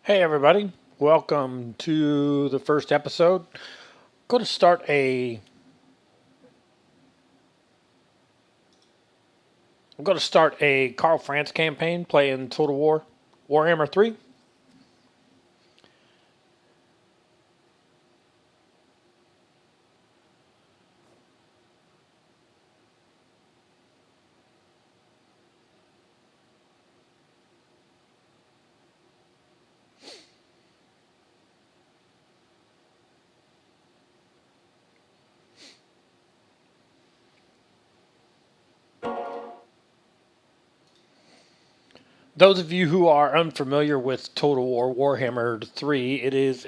Hey everybody, welcome to the first episode. Going to start a I'm going to start a Karl Franz campaign playing Total War Warhammer 3. Those of you who are unfamiliar with Total War Warhammer 3, it is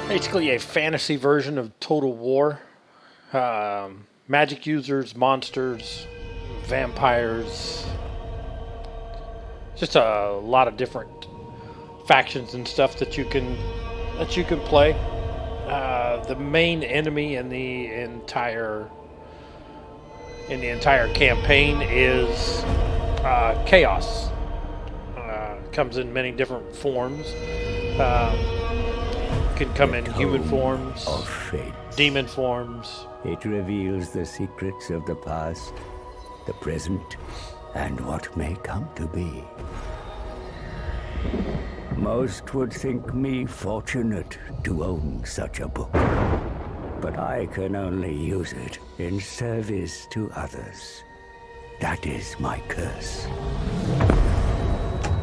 basically a fantasy version of Total War. Magic users, monsters, vampires, just a lot of different factions and stuff that you can play. The main enemy in the entire campaign is chaos. Comes in many different forms. Can come in human forms, of fate. demon forms. It reveals the secrets of the past, the present, and what may come to be. Most would think me fortunate to own such a book, but I can only use it in service to others. That is my curse.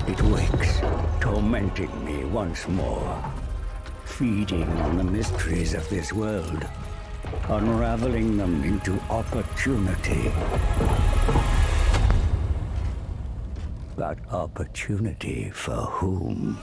It wakes, tormenting me once more, feeding on the mysteries of this world, unraveling them into opportunity. But opportunity for whom?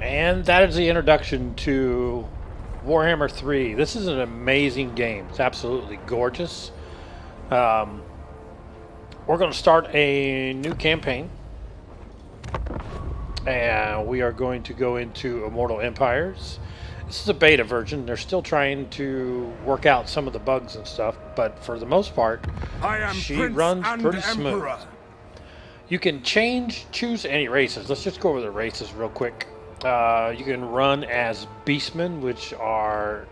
And that is the introduction to Warhammer 3. This is an amazing game. It's absolutely gorgeous. We're going to start a new campaign. And we are going to go into Immortal Empires. This is a beta version. They're still trying to work out some of the bugs and stuff. But for the most part, she runs pretty smooth. You can choose any races. Let's just go over the races real quick. You can run as beastmen, which are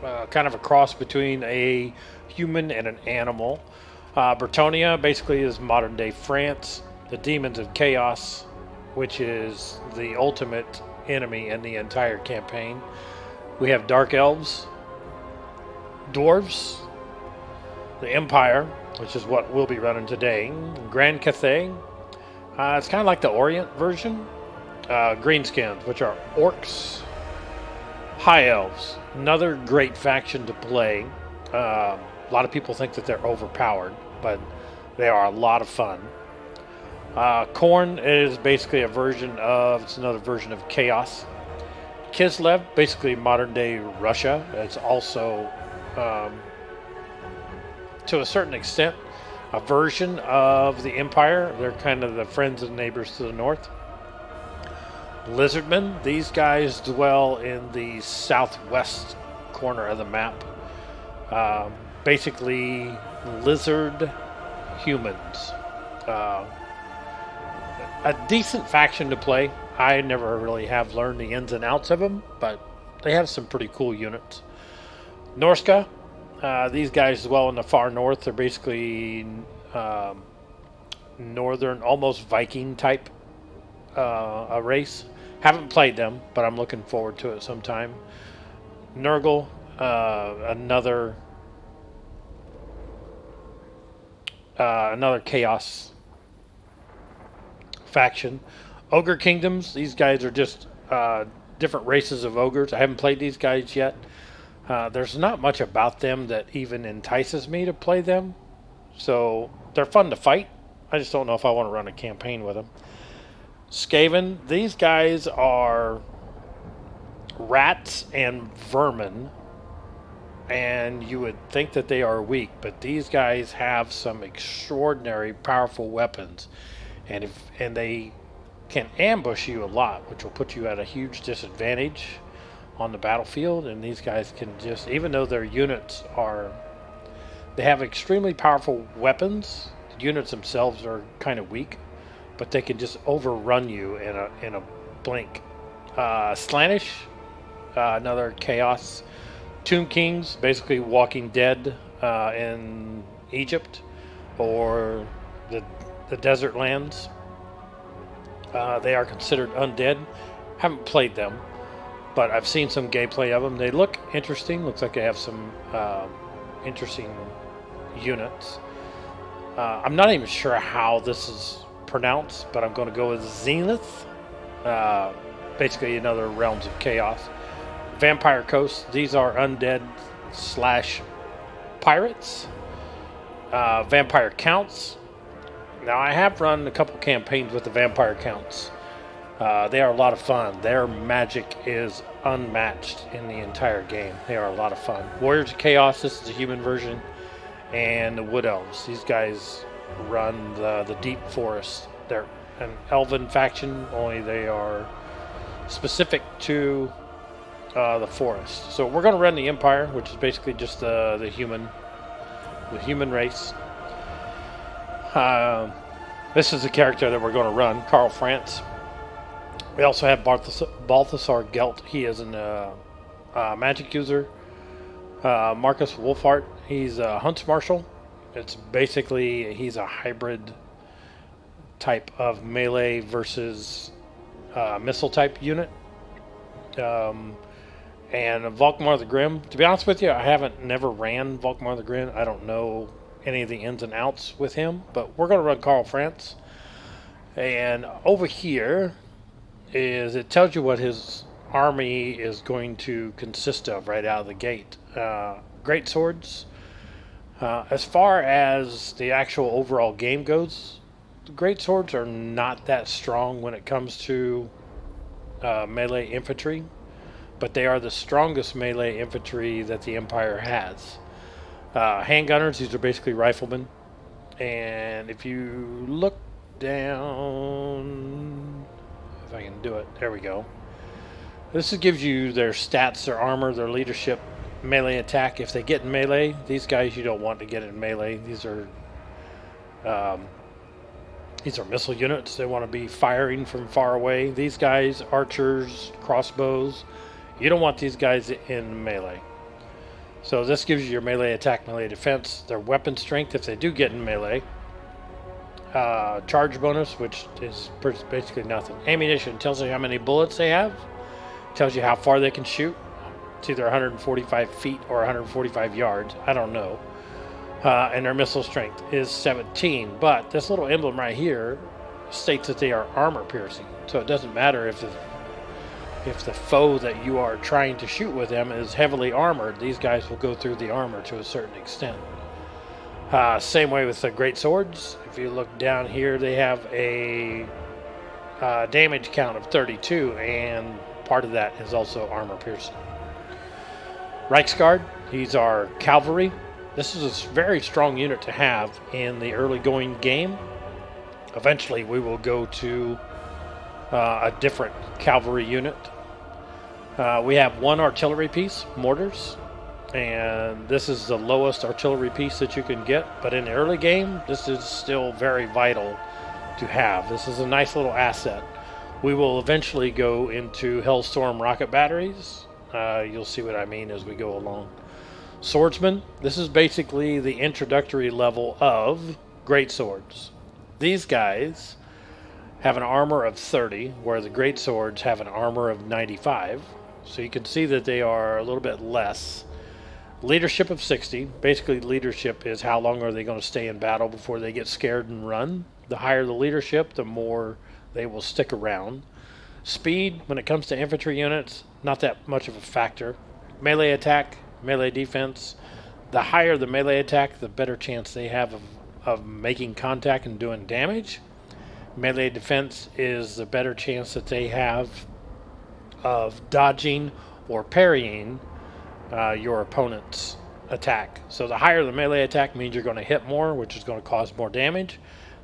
kind of a cross between a human and an animal. Bretonia basically is modern day France. The Demons of Chaos, which is the ultimate enemy in the entire campaign. We have Dark Elves, Dwarves, the Empire, which is what we'll be running today. Grand Cathay. It's kind of like the Orient version. Greenskins, which are orcs. High Elves, another great faction to play. A lot of people think that they're overpowered, but they are a lot of fun. Khorne is basically it's another version of Chaos. Kislev, basically modern day Russia. It's also, to a certain extent, a version of the Empire. They're kind of the friends and neighbors to the north. Lizardmen, these guys dwell in the southwest corner of the map. Basically, lizard humans. A decent faction to play. I never really have learned the ins and outs of them, but they have some pretty cool units. Norska, these guys dwell in the far north. They're basically northern, almost Viking type a race. Haven't played them, but I'm looking forward to it sometime. Nurgle, another chaos faction. Ogre Kingdoms, these guys are just different races of ogres. I haven't played these guys yet. There's not much about them that even entices me to play them. So they're fun to fight. I just don't know if I want to run a campaign with them. Skaven, these guys are rats and vermin, and you would think that they are weak, but these guys have some extraordinary powerful weapons, and they can ambush you a lot, which will put you at a huge disadvantage on the battlefield. And these guys can just, even though their units are, they have extremely powerful weapons, the units themselves are kind of weak, but they can just overrun you in a blink. Slanish, another chaos. Tomb Kings, basically Walking Dead in Egypt or the desert lands. They are considered undead. Haven't played them, but I've seen some gameplay of them. They look interesting. Looks like they have some interesting units. I'm not even sure how this is pronounced, but I'm going to go with Zenith. Basically another Realms of Chaos. Vampire Coast. These are undead / pirates. Vampire Counts. Now, I have run a couple campaigns with the Vampire Counts. They are a lot of fun. Their magic is unmatched in the entire game. They are a lot of fun. Warriors of Chaos, this is the human version. And the Wood Elves. These guys run the deep forest. They're an elven faction, only they are specific to the forest. So we're going to run the Empire, which is basically just the human race. This is the character that we're going to run, Karl Franz. We also have Balthasar Gelt. He is a magic user. Marcus Wolfhart. He's a hunts marshal. It's basically, he's a hybrid type of melee versus missile type unit. And Volkmar the Grim. To be honest with you, I never ran Volkmar the Grim. I don't know any of the ins and outs with him, but we're going to run Karl Franz. And over here it tells you what his army is going to consist of right out of the gate. Great swords. As far as the actual overall game goes, the great swords are not that strong when it comes to melee infantry, but they are the strongest melee infantry that the Empire has. Handgunners, these are basically riflemen. And if you look down, if I can do it, there we go. This gives you their stats, their armor, their leadership, melee attack. If they get in melee, these guys you don't want to get in melee. These are missile units. They want to be firing from far away. These guys, archers, crossbows, you don't want these guys in melee. So this gives you your melee attack, melee defense, their weapon strength if they do get in melee. Charge bonus, which is basically nothing. Ammunition tells you how many bullets they have. Tells you how far they can shoot. It's either 145 feet or 145 yards. I don't know. And their missile strength is 17. But this little emblem right here states that they are armor piercing. So it doesn't matter if the foe that you are trying to shoot with them is heavily armored. These guys will go through the armor to a certain extent. Same way with the great swords. If you look down here, they have a damage count of 32, and part of that is also armor piercing. Reichsguard, he's our cavalry. This is a very strong unit to have in the early going game. Eventually we will go to a different cavalry unit. We have one artillery piece, mortars, and this is the lowest artillery piece that you can get, but in the early game this is still very vital to have. This is a nice little asset. We will eventually go into Hellstorm rocket batteries. You'll see what I mean as we go along. Swordsman, this is basically the introductory level of great swords. These guys have an armor of 30, where the great swords have an armor of 95. So you can see that they are a little bit less. Leadership of 60. Basically, leadership is how long are they going to stay in battle before they get scared and run. The higher the leadership, the more they will stick around. Speed, when it comes to infantry units, not that much of a factor. Melee attack, melee defense. The higher the melee attack, the better chance they have of making contact and doing damage. Melee defense is the better chance that they have of dodging or parrying your opponent's attack. So the higher the melee attack means you're going to hit more, which is going to cause more damage.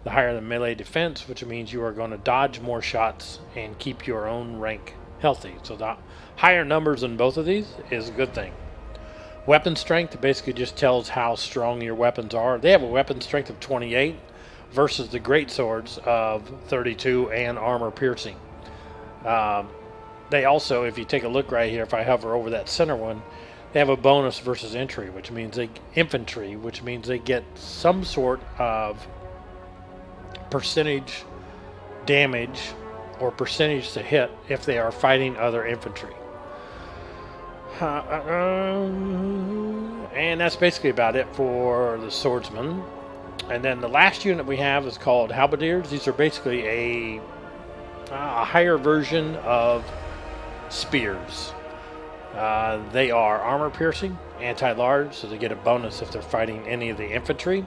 The higher the melee defense, which means you are going to dodge more shots and keep your own rank healthy. So the higher numbers in both of these is a good thing. Weapon strength basically just tells how strong your weapons are. They have a weapon strength of 28 versus the great swords of 32 and armor piercing. They also, if you take a look right here, if I hover over that center one, they have a bonus versus infantry, which means they get some sort of percentage damage or percentage to hit if they are fighting other infantry. And that's basically about it for the swordsman. And then the last unit we have is called halberdiers. These are basically a higher version of spears. They are armor piercing, anti-large, so they get a bonus if they're fighting any of the infantry.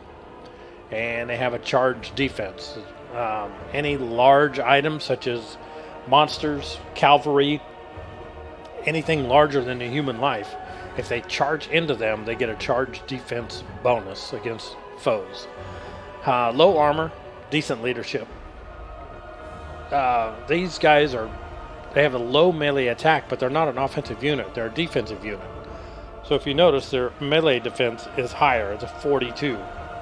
And they have a charge defense. Any large items such as monsters, cavalry, anything larger than a human life, if they charge into them, they get a charge defense bonus against foes. Low armor, decent leadership. These guys they have a low melee attack, but they're not an offensive unit. They're a defensive unit. So if you notice, their melee defense is higher. It's a 42.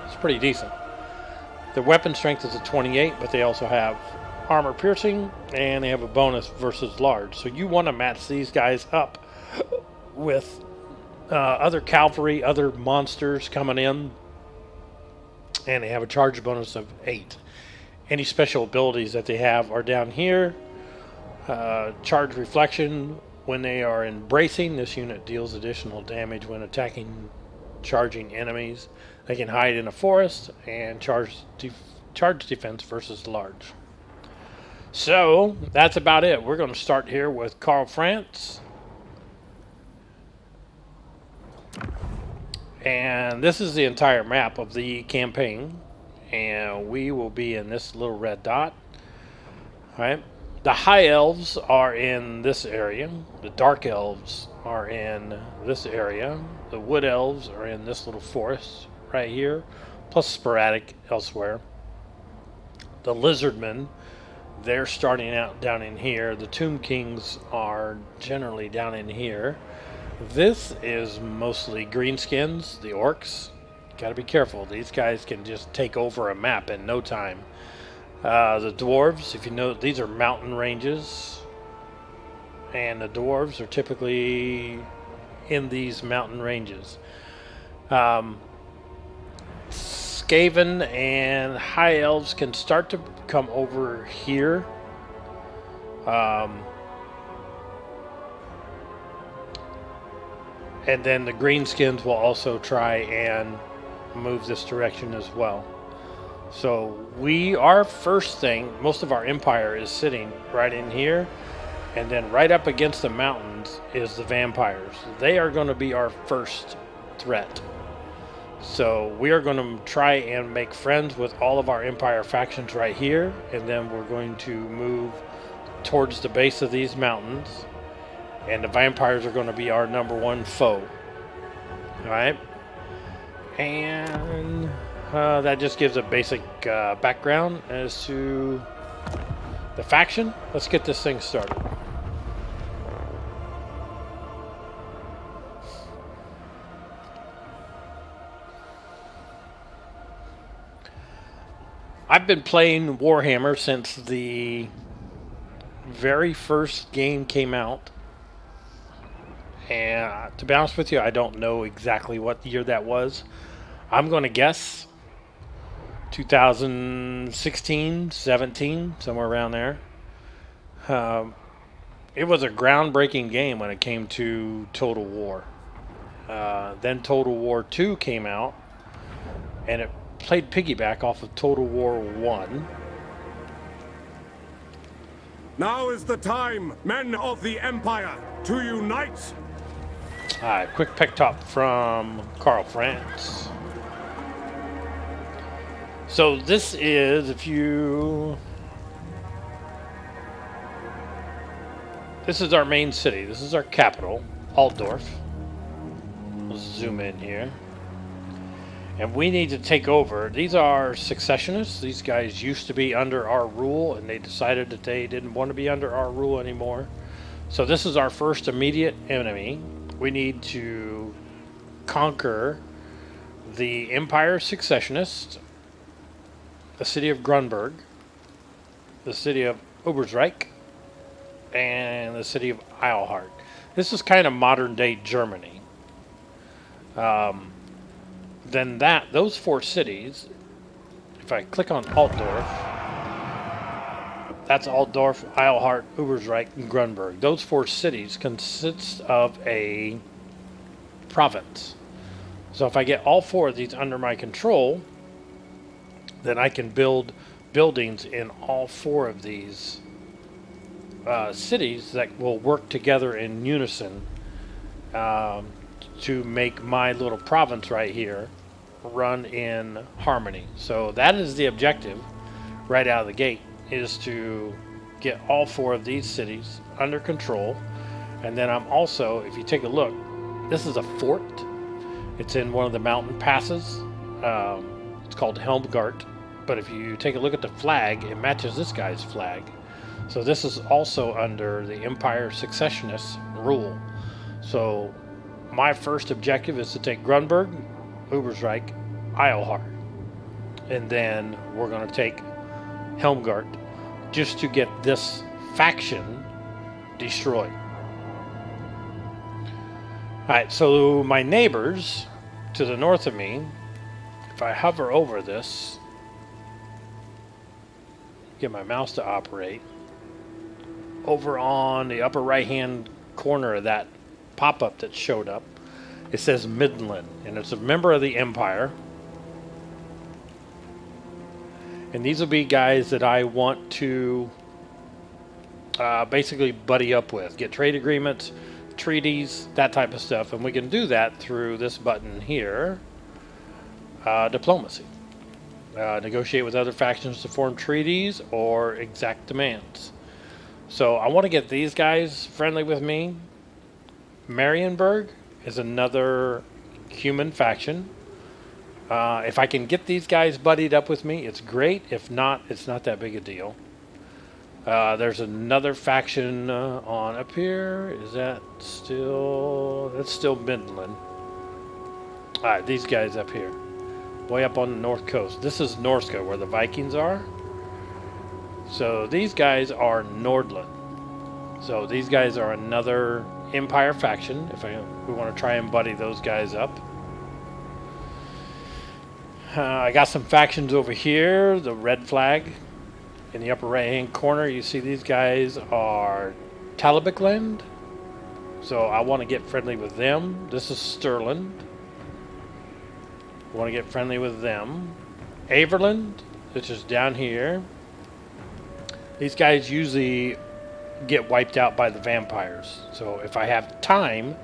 It's pretty decent. Their weapon strength is a 28, but they also have armor piercing, and they have a bonus versus large. So you want to match these guys up with other cavalry, other monsters coming in, and they have a charge bonus of 8. Any special abilities that they have are down here. Charge reflection. When they are embracing, this unit deals additional damage when attacking charging enemies. They can hide in a forest, and charge defense versus large. So that's about it. We're going to start here with Karl Franz. And this is the entire map of the campaign. And we will be in this little red dot. All right. The high elves are in this area. The dark elves are in this area. The wood elves are in this little forest right here, plus sporadic elsewhere. The lizardmen, they're starting out down in here. The tomb kings are generally down in here. This is mostly greenskins, the orcs. Gotta be careful. These guys can just take over a map in no time. The dwarves, if you know, these are mountain ranges, and the dwarves are typically in these mountain ranges. Skaven and high elves can start to come over here. And then the greenskins will also try and move this direction as well. So our first thing, most of our empire is sitting right in here, and then right up against the mountains is the vampires. They are going to be our first threat. So we are going to try and make friends with all of our empire factions right here, and then we're going to move towards the base of these mountains, and the vampires are going to be our number one foe. Alright? And that just gives a basic background as to the faction. Let's get this thing started. I've been playing Warhammer since the very first game came out. And to be honest with you, I don't know exactly what year that was. I'm going to guess 2016, 17, somewhere around there. It was a groundbreaking game when it came to Total War. Then Total War 2 came out, and it played piggyback off of Total War 1. Now is the time, men of the Empire, to unite! Alright, quick pick top from Karl Franz. So this is, if you this is our main city. This is our capital, Altdorf. Let's zoom in here. And we need to take over. These are successionists. These guys used to be under our rule, and they decided that they didn't want to be under our rule anymore. So this is our first immediate enemy. We need to conquer the Empire Successionists, the city of Grunberg, the city of Oberreich, and the city of Eilhart. This is kind of modern day Germany. Then those 4 cities, if I click on Altdorf, that's Altdorf, Eilhart, Oberreich, and Grunberg. Those 4 cities consist of a province. So if I get all 4 of these under my control, then I can build buildings in all 4 of these cities that will work together in unison to make my little province right here run in harmony. So that is the objective right out of the gate, is to get all 4 of these cities under control. And then I'm also, if you take a look, this is a fort. It's in one of the mountain passes. It's called Helmgart. But if you take a look at the flag, it matches this guy's flag. So this is also under the Empire Successionists rule. So my first objective is to take Grunberg, Oberreich, Eilhart. And then we're going to take Helmgart just to get this faction destroyed. Alright, so my neighbors to the north of me, if I hover over this, get my mouse to operate, over on the upper right hand corner of that pop-up that showed up, it says Midland, and it's a member of the Empire. And these will be guys that I want to basically buddy up with, get trade agreements, treaties, that type of stuff. And we can do that through this button here, diplomacy. Negotiate with other factions to form treaties or exact demands. So I want to get these guys friendly with me. Marienburg is another human faction. If I can get these guys buddied up with me, it's great. If not, it's not that big a deal. There's another faction on up here. Is that still... That's still Midland. Alright, these guys up here. Way up on the north coast. This is Norska, where the Vikings are. So these guys are Nordland. So these guys are another Empire faction. If we want to try and buddy those guys up. I got some factions over here. The red flag in the upper right hand corner. You see these guys are Talabekland. So I want to get friendly with them. This is Stirland. I want to get friendly with them. Averland, which is down here. These guys usually get wiped out by the vampires. So if I have time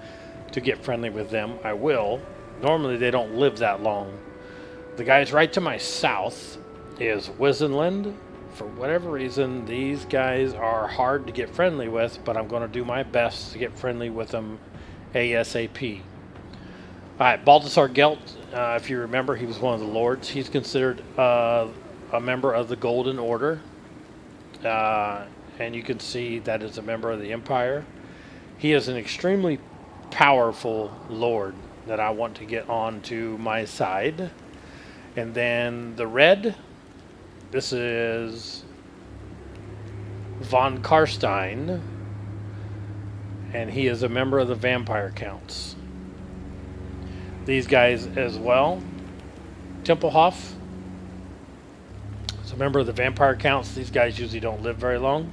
to get friendly with them, I will. Normally they don't live that long. The guys right to my south is Wisenland. For whatever reason, these guys are hard to get friendly with, but I'm going to do my best to get friendly with them ASAP. Alright, Balthasar Gelt, if you remember, he was one of the lords. He's considered a member of the Golden Order. And you can see that is a member of the Empire. He is an extremely powerful lord that I want to get onto my side. And then the red, this is von Karstein, and he is a member of the Vampire Counts. These guys as well. Tempelhof is a member of the Vampire Counts. These guys usually don't live very long.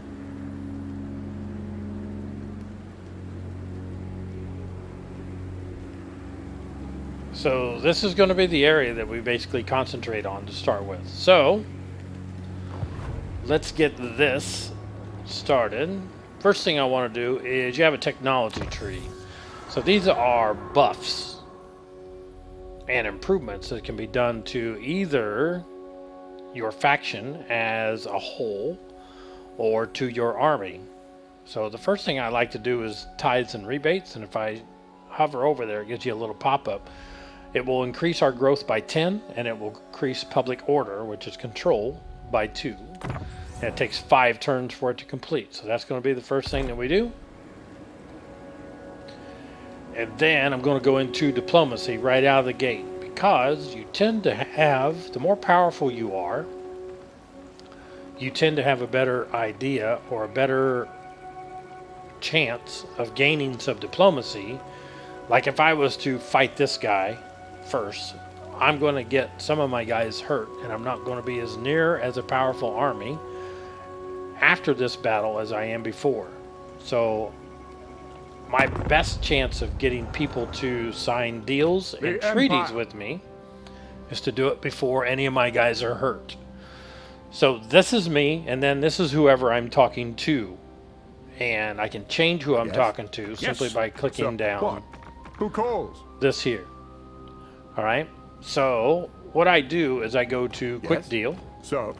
So this is going to be the area that we basically concentrate on to start with. So let's get this started. First thing I want to do is you have a technology tree. So these are buffs and improvements that can be done to either your faction as a whole or to your army. So the first thing I like to do is tithes and rebates, and if I hover over there, it gives you a little pop-up. It will increase our growth by 10, and it will increase public order, which is control, by 2. And it takes 5 turns for it to complete. So that's going to be the first thing that we do. And then I'm going to go into diplomacy right out of the gate, because you tend to have, the more powerful you are, you tend to have a better idea or a better chance of gaining some diplomacy. Like if I was to fight this guy first, I'm going to get some of my guys hurt, and I'm not going to be as near as a powerful army after this battle as I am before. So my best chance of getting people to sign deals and treaties with me is to do it before any of my guys are hurt. So this is me, and then this is whoever I'm talking to. And I can change who I'm talking to simply by clicking down. What? Who calls? This here. All right. So what I do is I go to quick deal. So,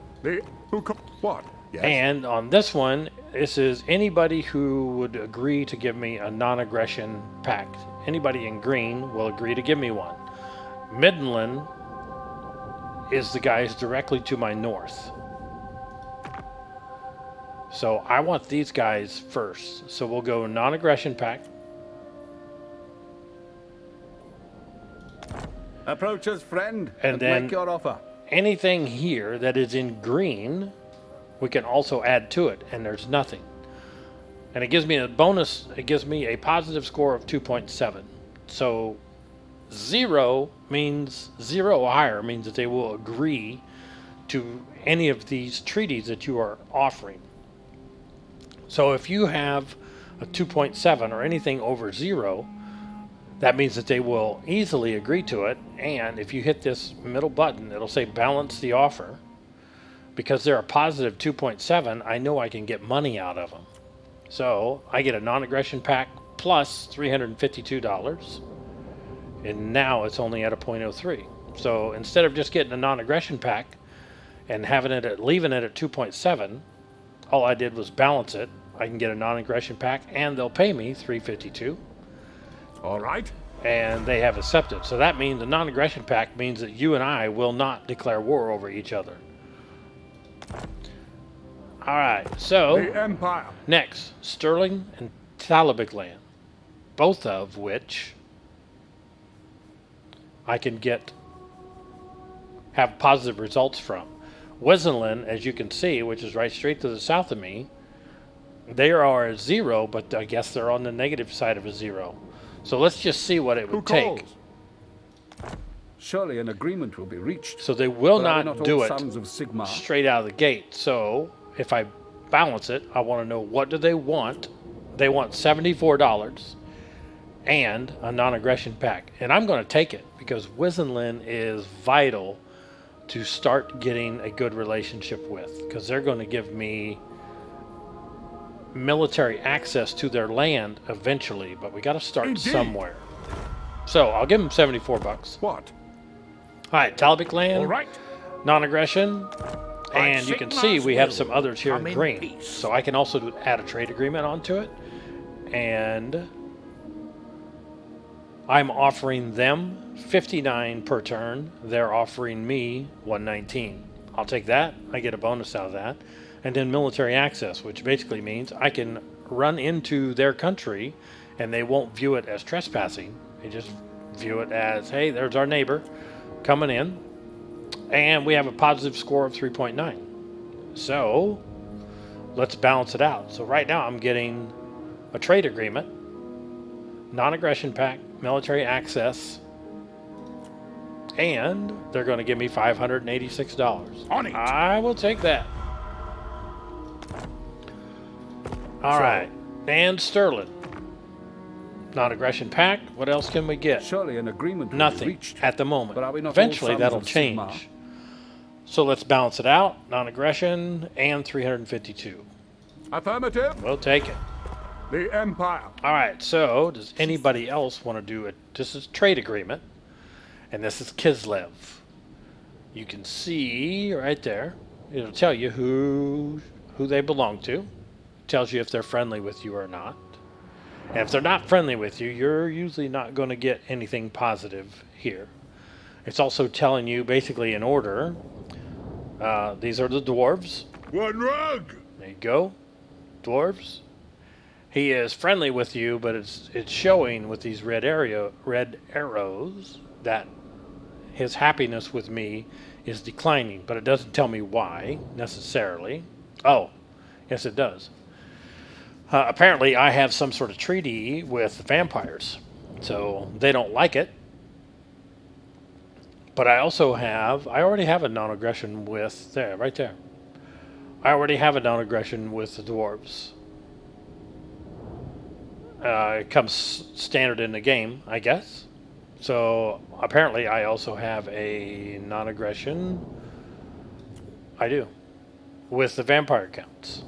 what? Yes. And on this one, this is anybody who would agree to give me a non-aggression pact. Anybody in green will agree to give me one. Midland is the guys directly to my north. So I want these guys first. So we'll go non-aggression pact. Approach us, friend, And then make your offer. Anything here that is in green, we can also add to it, and there's nothing. And it gives me a bonus, it gives me a positive score of 2.7. So 0 means 0 or higher means that they will agree to any of these treaties that you are offering. So if you have a 2.7 or anything over 0, that means that they will easily agree to it. And if you hit this middle button, it'll say balance the offer. Because they're a positive 2.7, I know I can get money out of them. So I get a non-aggression pack plus $352. And now it's only at a 0.03. So instead of just getting a non-aggression pack and leaving it at 2.7, all I did was balance it. I can get a non-aggression pack, and they'll pay me $352. All right. And they have accepted. So that means the non-aggression pact means that you and I will not declare war over each other. All right, so The Empire. next, Sterling and Talabik land, both of which I can have positive results from. Wisenland, as you can see, which is right straight to the south of me, they are a 0, but I guess they're on the negative side of a 0. So let's just see what it would take. Surely an agreement will be reached. So they will But are we not do all it sons of Sigmar? straight out of the gate. So if I balance it, I want to know, what do they want? They want $74 and a non-aggression pack. And I'm going to take it because Wisenland is vital to start getting a good relationship with, because they're going to give me military access to their land eventually, but we got to start somewhere. So I'll give them $74. What? All right, Talbot land, All right. non-aggression, and you can see we have some others here in come in green. peace. So I can also add a trade agreement onto it, and I'm offering them 59 per turn. They're offering me 119. I'll take that. I get a bonus out of that. And then military access, which basically means I can run into their country and they won't view it as trespassing. They just view it as, hey, there's our neighbor coming in. And we have a positive score of 3.9. So let's balance it out. So right now I'm getting a trade agreement, non-aggression pact, military access, and they're going to give me $586. On it. I will take that. All right. And Sterling. Non-aggression pact. What else can we get? Surely an agreement will be Nothing reached. at the moment. But are we not all Eventually sons that'll of change. Sigmar? So let's balance it out. Non-aggression and 352. Affirmative. We'll take it. The Empire. All right, so does anybody else want to do it? This is trade agreement, and this is Kislev. You can see right there. It'll tell you who they belong to. Tells you if they're friendly with you or not. And if they're not friendly with you, you're usually not going to get anything positive here. It's also telling you basically in order. These are the dwarves. One rug! There you go. Dwarves. He is friendly with you, but it's showing with these red arrows that his happiness with me is declining, but it doesn't tell me why necessarily. Oh, yes it does. Apparently I have some sort of treaty with the vampires, so they don't like it. But I already have a non-aggression with, right there. I already have a non-aggression with the dwarves. It comes standard in the game, I guess. So apparently I also have a non-aggression. I do. With the vampire counts.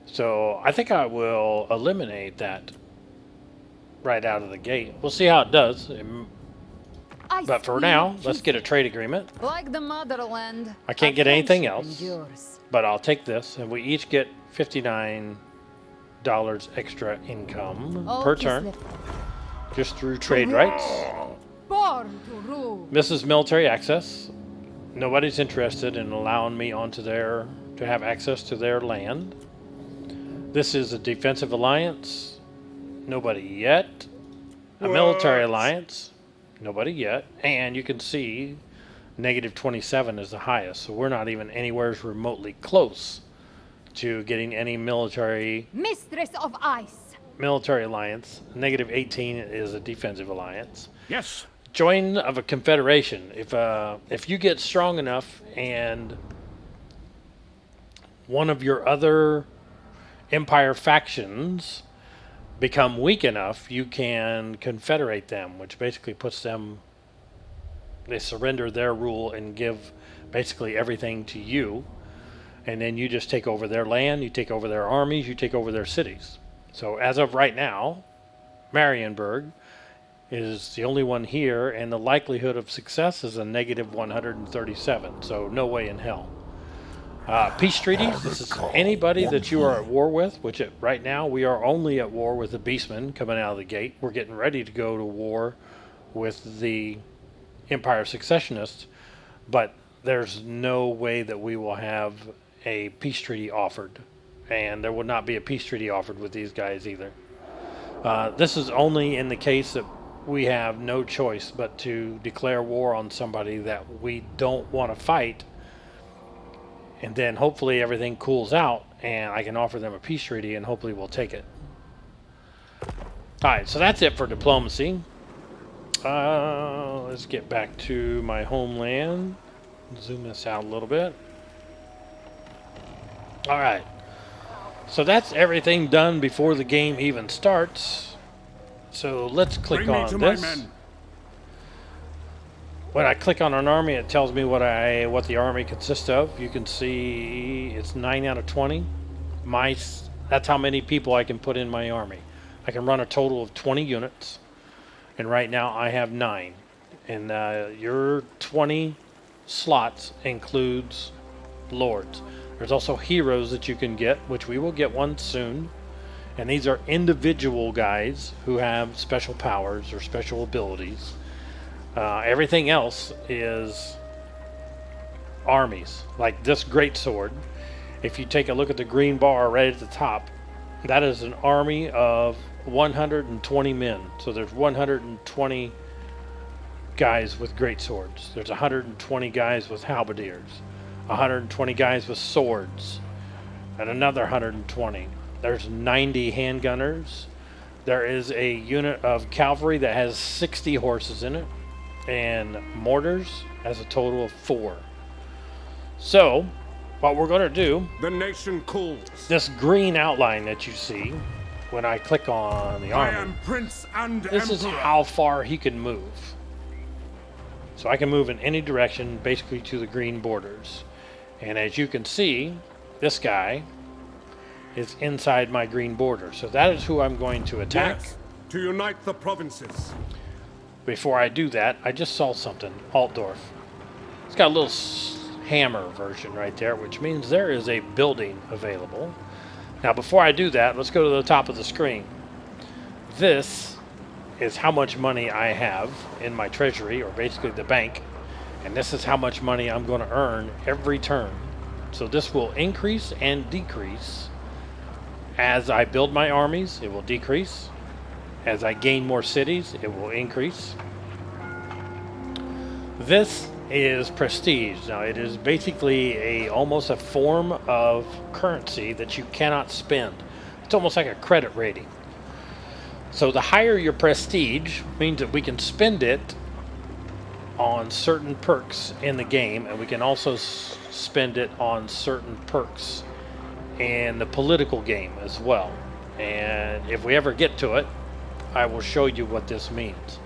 So I think I will eliminate that right out of the gate. We'll see how it does. But for now, let's get a trade agreement. Like the motherland. I can't get anything else, but I'll take this, and we each get $59 extra income per turn, just through trade rights. Mrs. Military Access. Nobody's interested in allowing me to have access to their land. This is a defensive alliance. Nobody yet. A military alliance. Nobody yet. And you can see negative 27 is the highest. So we're not even anywhere remotely close to getting any military. Mistress of Ice. Military alliance. Negative 18 is a defensive alliance. Yes. Join of a confederation. If you get strong enough and one of your other empire factions become weak enough, you can confederate them, which basically puts them, they surrender their rule and give basically everything to you, and then you just take over their land, you take over their armies, you take over their cities. So as of right now, Marienburg is the only one here, and the likelihood of success is a negative 137, so no way in hell. Peace treaties, this is anybody that you are at war with, which right now we are only at war with the Beastmen coming out of the gate. We're getting ready to go to war with the Empire Successionists, but there's no way that we will have a peace treaty offered, and there will not be a peace treaty offered with these guys either. This is only in the case that we have no choice but to declare war on somebody that we don't want to fight, and then hopefully everything cools out and I can offer them a peace treaty and hopefully we'll take it. Alright, so that's it for diplomacy. Let's get back to my homeland. Zoom this out a little bit. Alright, so that's everything done before the game even starts. So let's click on this. When I click on an army, it tells me what the army consists of. You can see it's 9 out of 20. That's how many people I can put in my army. I can run a total of 20 units, and right now I have 9. And your 20 slots includes lords. There's also heroes that you can get, which we will get one soon. And these are individual guys who have special powers or special abilities. Everything else is armies, like this great sword. If you take a look at the green bar right at the top, that is an army of 120 men. So there's 120 guys with great swords. There's 120 guys with halberdiers, 120 guys with swords, and another 120. There's 90 handgunners. There is a unit of cavalry that has 60 horses in it, and mortars has a total of 4. So what we're going to do, the nation cools. This green outline that you see when I click on the army, I am Prince and this Emperor. is how far he can move. So I can move in any direction basically to the green borders. And as you can see, this guy is inside my green border. So that is who I'm going to attack. Yes, to unite the provinces. Before I do that, I just saw something. Altdorf. It's got a little hammer version right there, which means there is a building available. Now, before I do that, let's go to the top of the screen. This is how much money I have in my treasury, or basically the bank, and this is how much money I'm going to earn every turn. So this will increase and decrease. As I build my armies, it will decrease. As I gain more cities, it will increase. This is prestige. Now, it is basically almost a form of currency that you cannot spend. It's almost like a credit rating. So the higher your prestige means that we can spend it on certain perks in the game, and we can also spend it on certain perks in the political game as well. And if we ever get to it, I will show you what this means.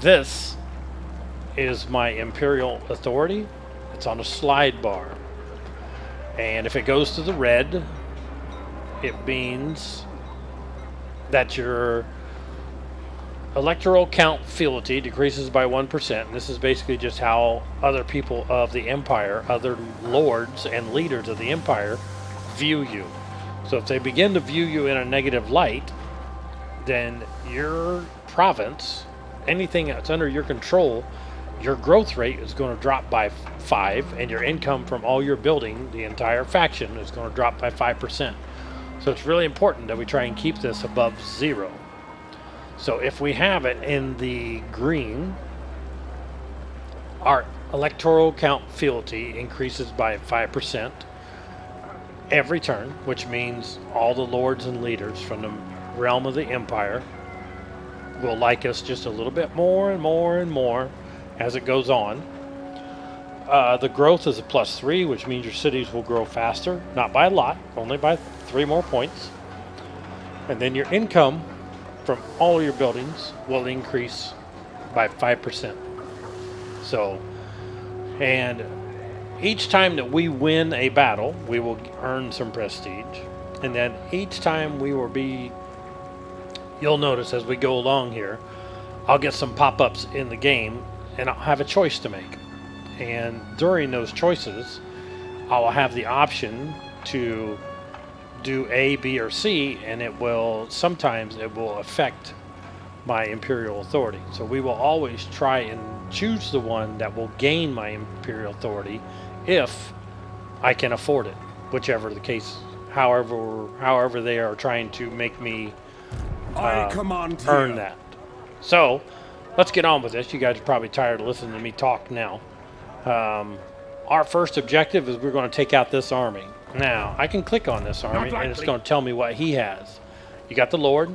This is my Imperial Authority. It's on a slide bar. And if it goes to the red, it means that your electoral count fealty decreases by 1%. And this is basically just how other people of the Empire, other lords and leaders of the Empire, view you. So if they begin to view you in a negative light, then your province, anything that's under your control, your growth rate is going to drop by 5, and your income from all your building, the entire faction, is going to drop by 5%. So it's really important that we try and keep this above 0. So if we have it in the green, our electoral count fealty increases by 5% every turn, which means all the lords and leaders from the realm of the Empire will like us just a little bit more and more and more as it goes on. The growth is a +3, which means your cities will grow faster, not by a lot, only by 3 more points. And then your income from all your buildings will increase by 5%. So, and each time that we win a battle, we will earn some prestige. And then each time we will be, you'll notice as we go along here, I'll get some pop-ups in the game, and I'll have a choice to make. And during those choices, I'll have the option to do A, B, or C, and sometimes it will affect my Imperial Authority. So we will always try and choose the one that will gain my Imperial Authority if I can afford it, whichever the case, however they are trying to make me earn that. So let's get on with this. You guys are probably tired of listening to me talk now. Our first objective is we're going to take out this army. Now, I can click on this army, and it's going to tell me what he has. You got the Lord.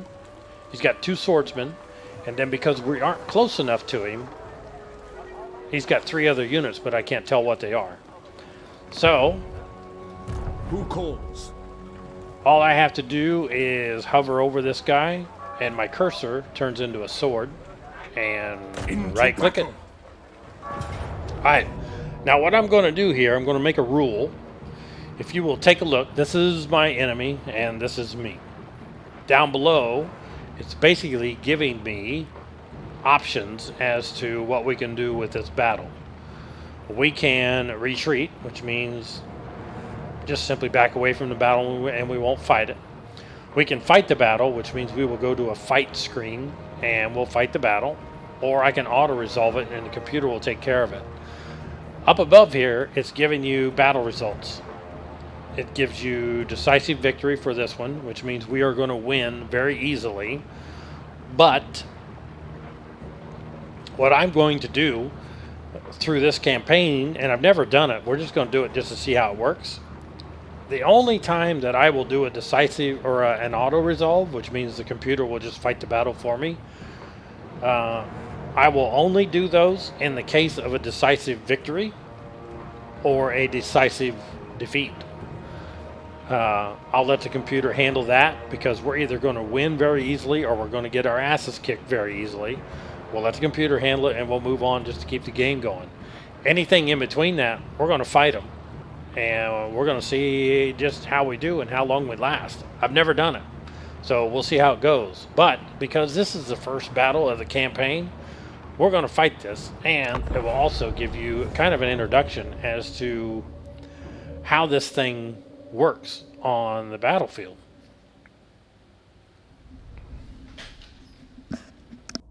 He's got 2 swordsmen. And then because we aren't close enough to him, he's got 3 other units, but I can't tell what they are. So, Who calls? all I have to do is hover over this guy, and my cursor turns into a sword, and right-click it. Alright, now what I'm going to do here, I'm going to make a rule. If you will take a look, this is my enemy, and this is me. Down below, it's basically giving me options as to what we can do with this battle. We can retreat, which means just simply back away from the battle and we won't fight it. We can fight the battle, which means we will go to a fight screen and we'll fight the battle. Or I can auto-resolve it and the computer will take care of it. Up above here, it's giving you battle results. It gives you decisive victory for this one, which means we are going to win very easily. But what I'm going to do through this campaign, and I've never done it, we're just going to do it just to see how it works. The only time that I will do a decisive or an auto-resolve, which means the computer will just fight the battle for me, I will only do those in the case of a decisive victory or a decisive defeat. I'll let the computer handle that because we're either going to win very easily or we're going to get our asses kicked very easily. We'll let the computer handle it and we'll move on just to keep the game going. Anything in between that, we're going to fight them. And we're going to see just how we do and how long we last. I've never done it. So we'll see how it goes. But because this is the first battle of the campaign, we're going to fight this, and it will also give you kind of an introduction as to how this thing works on the battlefield.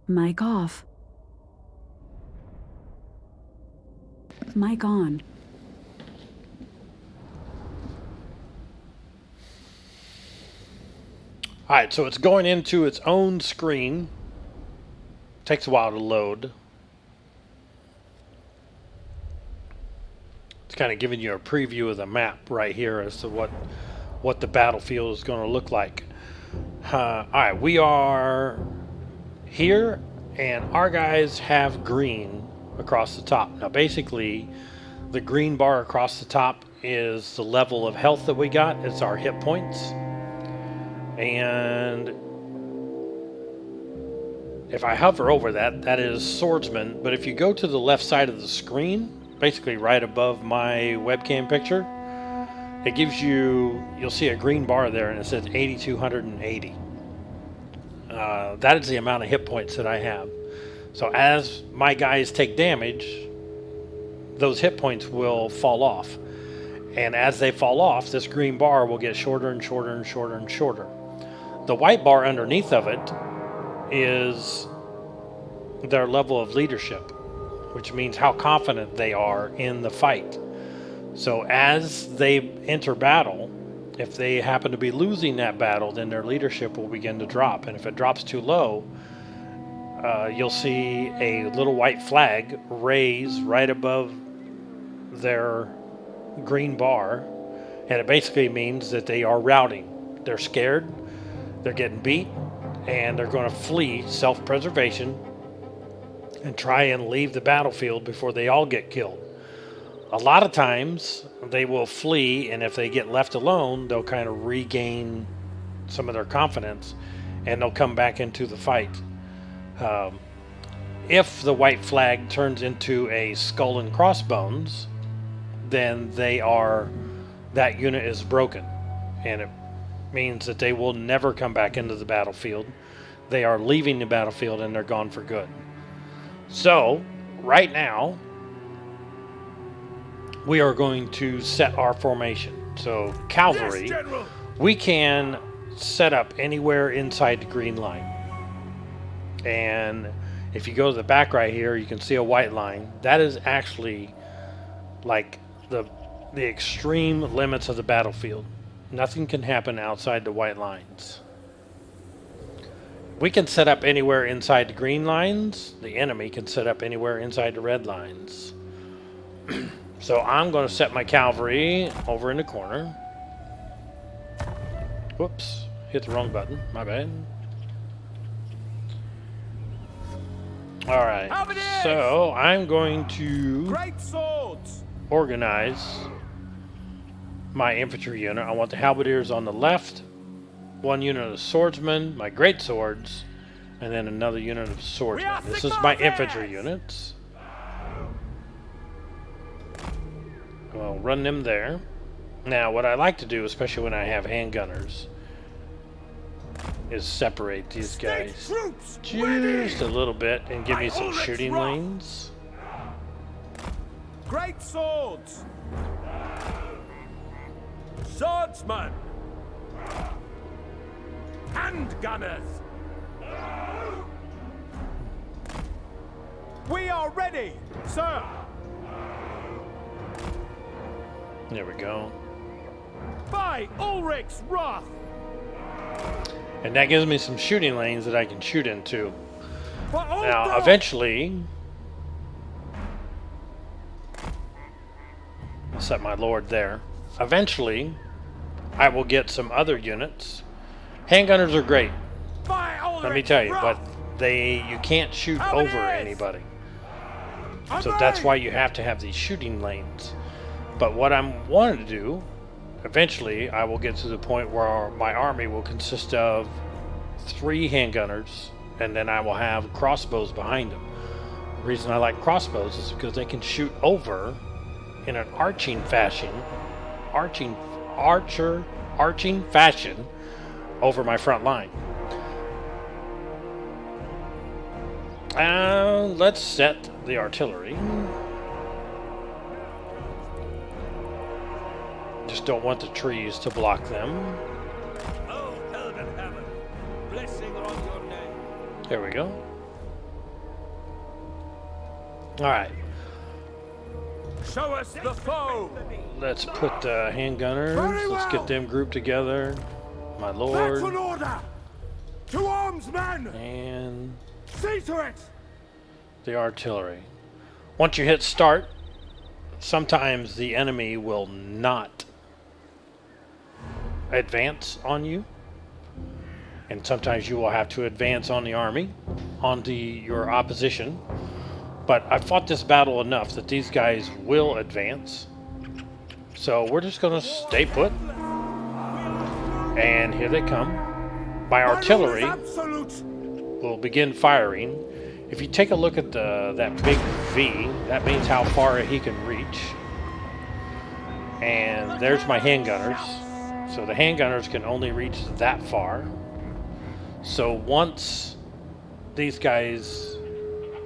Mic off. Mic on. Alright, so it's going into its own screen. Takes a while to load. It's kind of giving you a preview of the map right here as to what the battlefield is going to look like. Alright, we are here, and our guys have green across the top. Now basically, the green bar across the top is the level of health that we got. It's our hit points. And if I hover over that, that is swordsman. But if you go to the left side of the screen, basically right above my webcam picture, it gives you, you'll see a green bar there, and it says 8,280. That is the amount of hit points that I have. So as my guys take damage, those hit points will fall off. And as they fall off, this green bar will get shorter and shorter and shorter and shorter. The white bar underneath of it is their level of leadership, which means how confident they are in the fight. So as they enter battle, if they happen to be losing that battle, then their leadership will begin to drop. And if it drops too low, you'll see a little white flag raise right above their green bar, and it basically means that they are routing. They're scared, they're getting beat, and they're going to flee self-preservation and try and leave the battlefield before they all get killed. A lot of times they will flee, and if they get left alone, they'll kind of regain some of their confidence and they'll come back into the fight. If the white flag turns into a skull and crossbones, then that unit is broken, and it means that they will never come back into the battlefield. They are leaving the battlefield and they're gone for good. So right now we are going to set our formation. So cavalry, yes, we can set up anywhere inside the green line. And if you go to the back right here, you can see a white line. That is actually like the extreme limits of the battlefield. Nothing can happen outside the white lines. We can set up anywhere inside the green lines. The enemy can set up anywhere inside the red lines. So I'm going to set my cavalry over in the corner. Whoops, hit the wrong button. My bad. Alright, so I'm going to organize my infantry unit. I want the halberdiers on the left, one unit of swordsmen, my great swords, and then another unit of swordsmen. This is my infantry units. I'll run them there. Now, what I like to do, especially when I have handgunners, is separate these guys just a little bit and give me some shooting lanes. Great swords! Swordsmen! Handgunners! We are ready, sir! There we go. By Ulrich's wrath! And that gives me some shooting lanes that I can shoot into. Now, eventually, I'll set my lord there. Eventually, I will get some other units. Handgunners are great, let me tell you, but you can't shoot over anybody. So that's why you have to have these shooting lanes. But what I'm wanting to do, eventually I will get to the point where my army will consist of 3 handgunners, and then I will have crossbows behind them. The reason I like crossbows is because they can shoot over in an arching fashion over my front line. Let's set the artillery. Just don't want the trees to block them. Oh, held in heaven. Blessing on your name. There we go. Alright. Show us the foe! Let's put the handgunners. Very Let's well. get them grouped together. My That's lord. an order! To arms, men! And See to it! the artillery. Once you hit start, sometimes the enemy will not advance on you. And sometimes you will have to advance on the army, onto your opposition. But I fought this battle enough that these guys will advance. So we're just going to stay put. And here they come. My artillery will begin firing. If you take a look at that big V, that means how far he can reach. And there's my handgunners. So the handgunners can only reach that far. So once these guys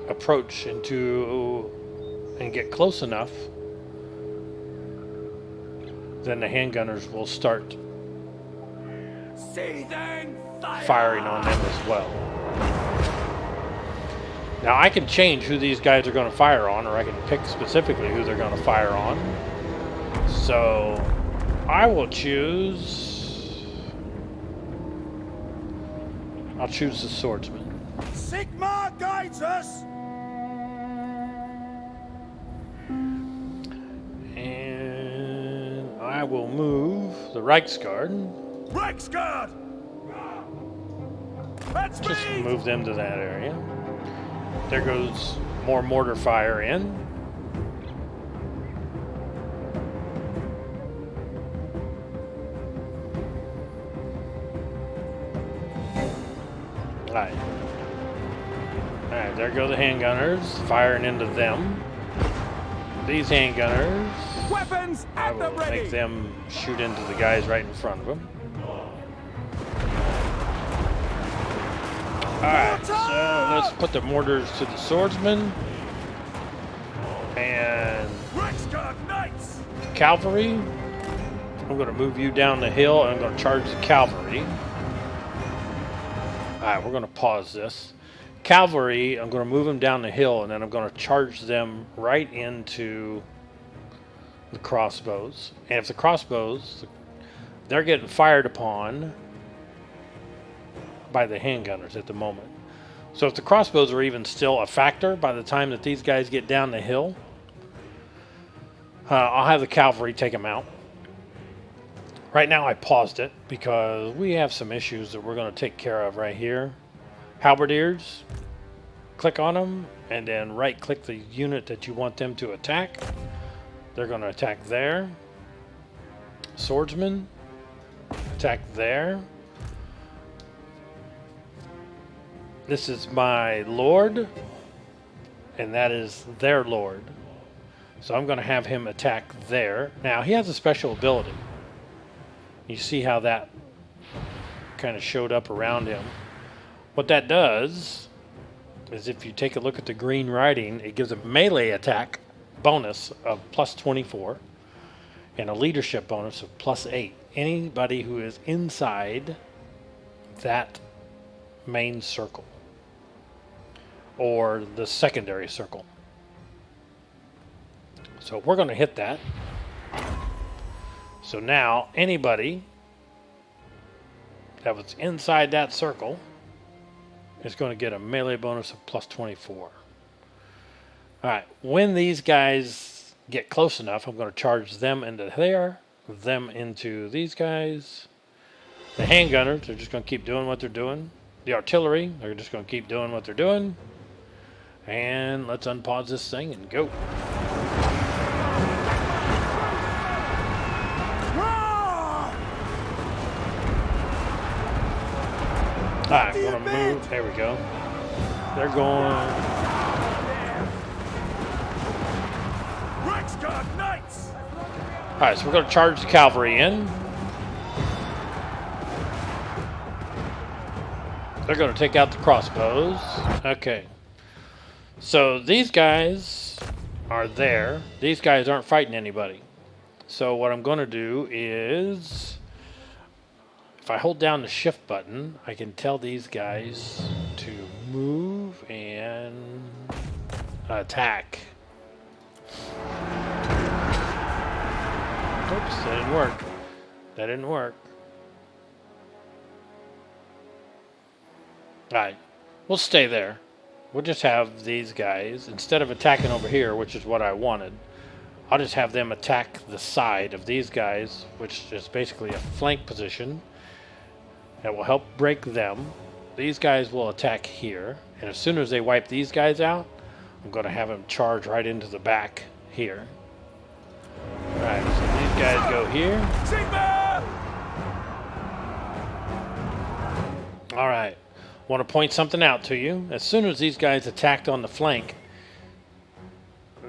approach into and get close enough, then the handgunners will start firing on them as well. Now I can change who these guys are going to fire on, or I can pick specifically who they're going to fire on. So I will choose, I'll choose the swordsman. Sigma guides us! And I will move the Reichsguard. Reichsguard! That's Just me! move them to that area. There goes more mortar fire in. Alright. Alright, there go the handgunners, firing into them. These handgunners, Weapons I at will the ready! make them shoot into the guys right in front of them. Alright, so let's put the mortars to the swordsman. And Reichsguard Knights! cavalry. I'm going to move you down the hill and I'm going to charge the cavalry. Alright, we're going to pause this. Cavalry, I'm going to move them down the hill and then I'm going to charge them right into the crossbows. And if the crossbows, they're getting fired upon by the handgunners at the moment. So if the crossbows are even still a factor by the time that these guys get down the hill, I'll have the cavalry take them out. Right now I paused it because we have some issues that we're going to take care of right here. Halberdiers, click on them and then right click the unit that you want them to attack. They're going to attack there. Swordsman, attack there. This is my lord, and that is their lord. So I'm going to have him attack there. Now, he has a special ability. You see how that kind of showed up around him. What that does is if you take a look at the green writing, it gives a melee attack bonus of plus 24 and a leadership bonus of plus 8. Anybody who is inside that main circle or the secondary circle. So we're going to hit that. So now anybody that was inside that circle is going to get a melee bonus of plus 24. Alright, when these guys get close enough, I'm going to charge them into there, them into these guys. The handgunners, they're just going to keep doing what they're doing. The artillery, they're just going to keep doing what they're doing. And let's unpause this thing and go. Alright, we're going to move. There we go. They're going. Reichsguard Knights! Alright, so we're going to charge the cavalry in. They're going to take out the crossbows. Okay. So these guys are there. These guys aren't fighting anybody. So what I'm going to do is, if I hold down the shift button, I can tell these guys to move and attack. Oops, that didn't work. That didn't work. Alright, we'll stay there. We'll just have these guys, instead of attacking over here, which is what I wanted, I'll just have them attack the side of these guys, which is basically a flank position. That will help break them. These guys will attack here, and as soon as they wipe these guys out, I'm going to have them charge right into the back here. Alright, so these guys go here. Alright, want to point something out to you. As soon as these guys attacked on the flank,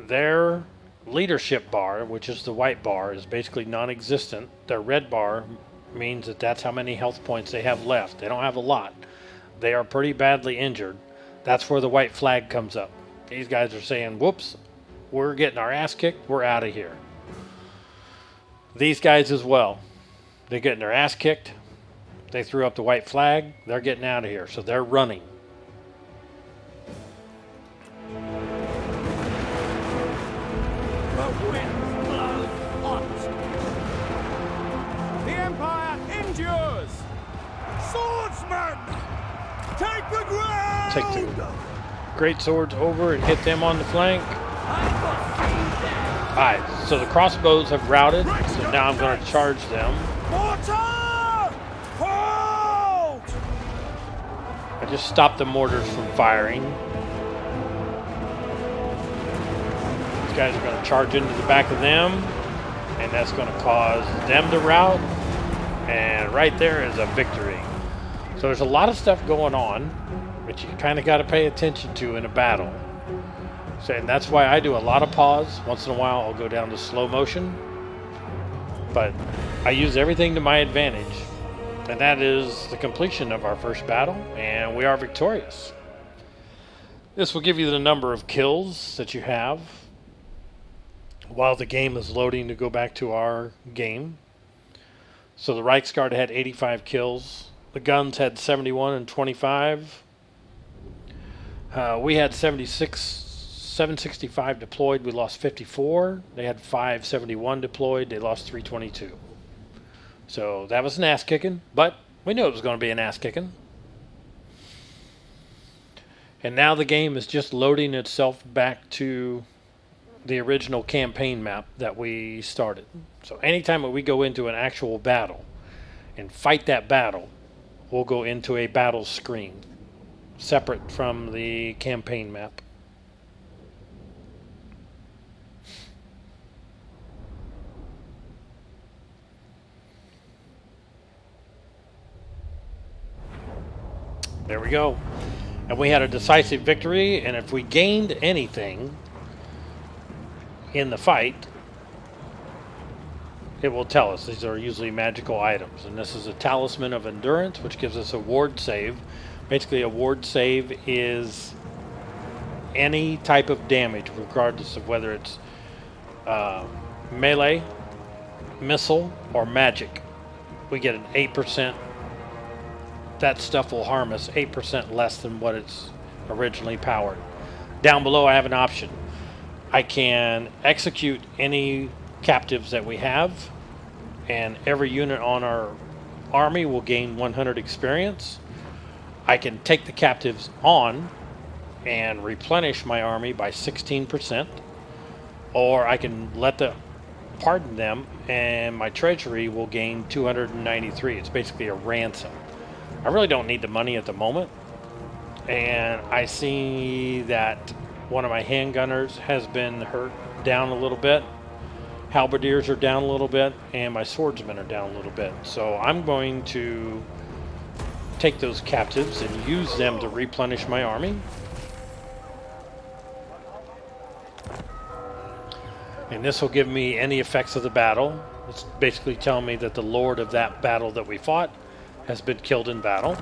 their leadership bar, which is the white bar, is basically non-existent. Their red bar means that that's how many health points they have left. They don't have a lot. They are pretty badly injured. That's where the white flag comes up. These guys are saying, whoops, we're getting our ass kicked, we're out of here. These guys as well. They're getting their ass kicked. They threw up the white flag. They're getting out of here. So they're running. The wind blows hot. The Empire endures! Swordsman! Take the ground! Take the great swords over and hit them on the flank. Alright, so the crossbows have routed, so now I'm going to charge them. Mortar! Hold! I just stopped the mortars from firing. These guys are going to charge into the back of them, and that's going to cause them to rout. And right there is a victory. So there's a lot of stuff going on, which you kind of got to pay attention to in a battle. So, and that's why I do a lot of pause. Once in a while, I'll go down to slow motion. But I use everything to my advantage. And that is the completion of our first battle, and we are victorious. This will give you the number of kills that you have while the game is loading to go back to our game. So the Reichsguard had 85 kills. The guns had 71 and 25. We had 765 deployed. We lost 54. They had 571 deployed. They lost 322. So that was an ass kicking, but we knew it was going to be an ass kicking. And now the game is just loading itself back to the original campaign map that we started. So anytime that we go into an actual battle and fight that battle, we'll go into a battle screen separate from the campaign map. There we go. And we had a decisive victory, and if we gained anything in the fight, it will tell us. These are usually magical items, and this is a Talisman of Endurance, which gives us a ward save. Basically, a ward save is any type of damage, regardless of whether it's melee, missile, or magic. We get an 8%. That stuff will harm us 8% less than what it's originally powered. Down below, I have an option. I can execute any captives that we have, and every unit on our army will gain 100 experience. I can take the captives on and replenish my army by 16%, or I can pardon them, and my treasury will gain 293. It's basically a ransom. I really don't need the money at the moment, and I see that one of my handgunners has been hurt down a little bit. Halberdiers are down a little bit, and my swordsmen are down a little bit. So I'm going to take those captives and use them to replenish my army. And this will give me any effects of the battle. It's basically telling me that the lord of that battle that we fought has been killed in battle.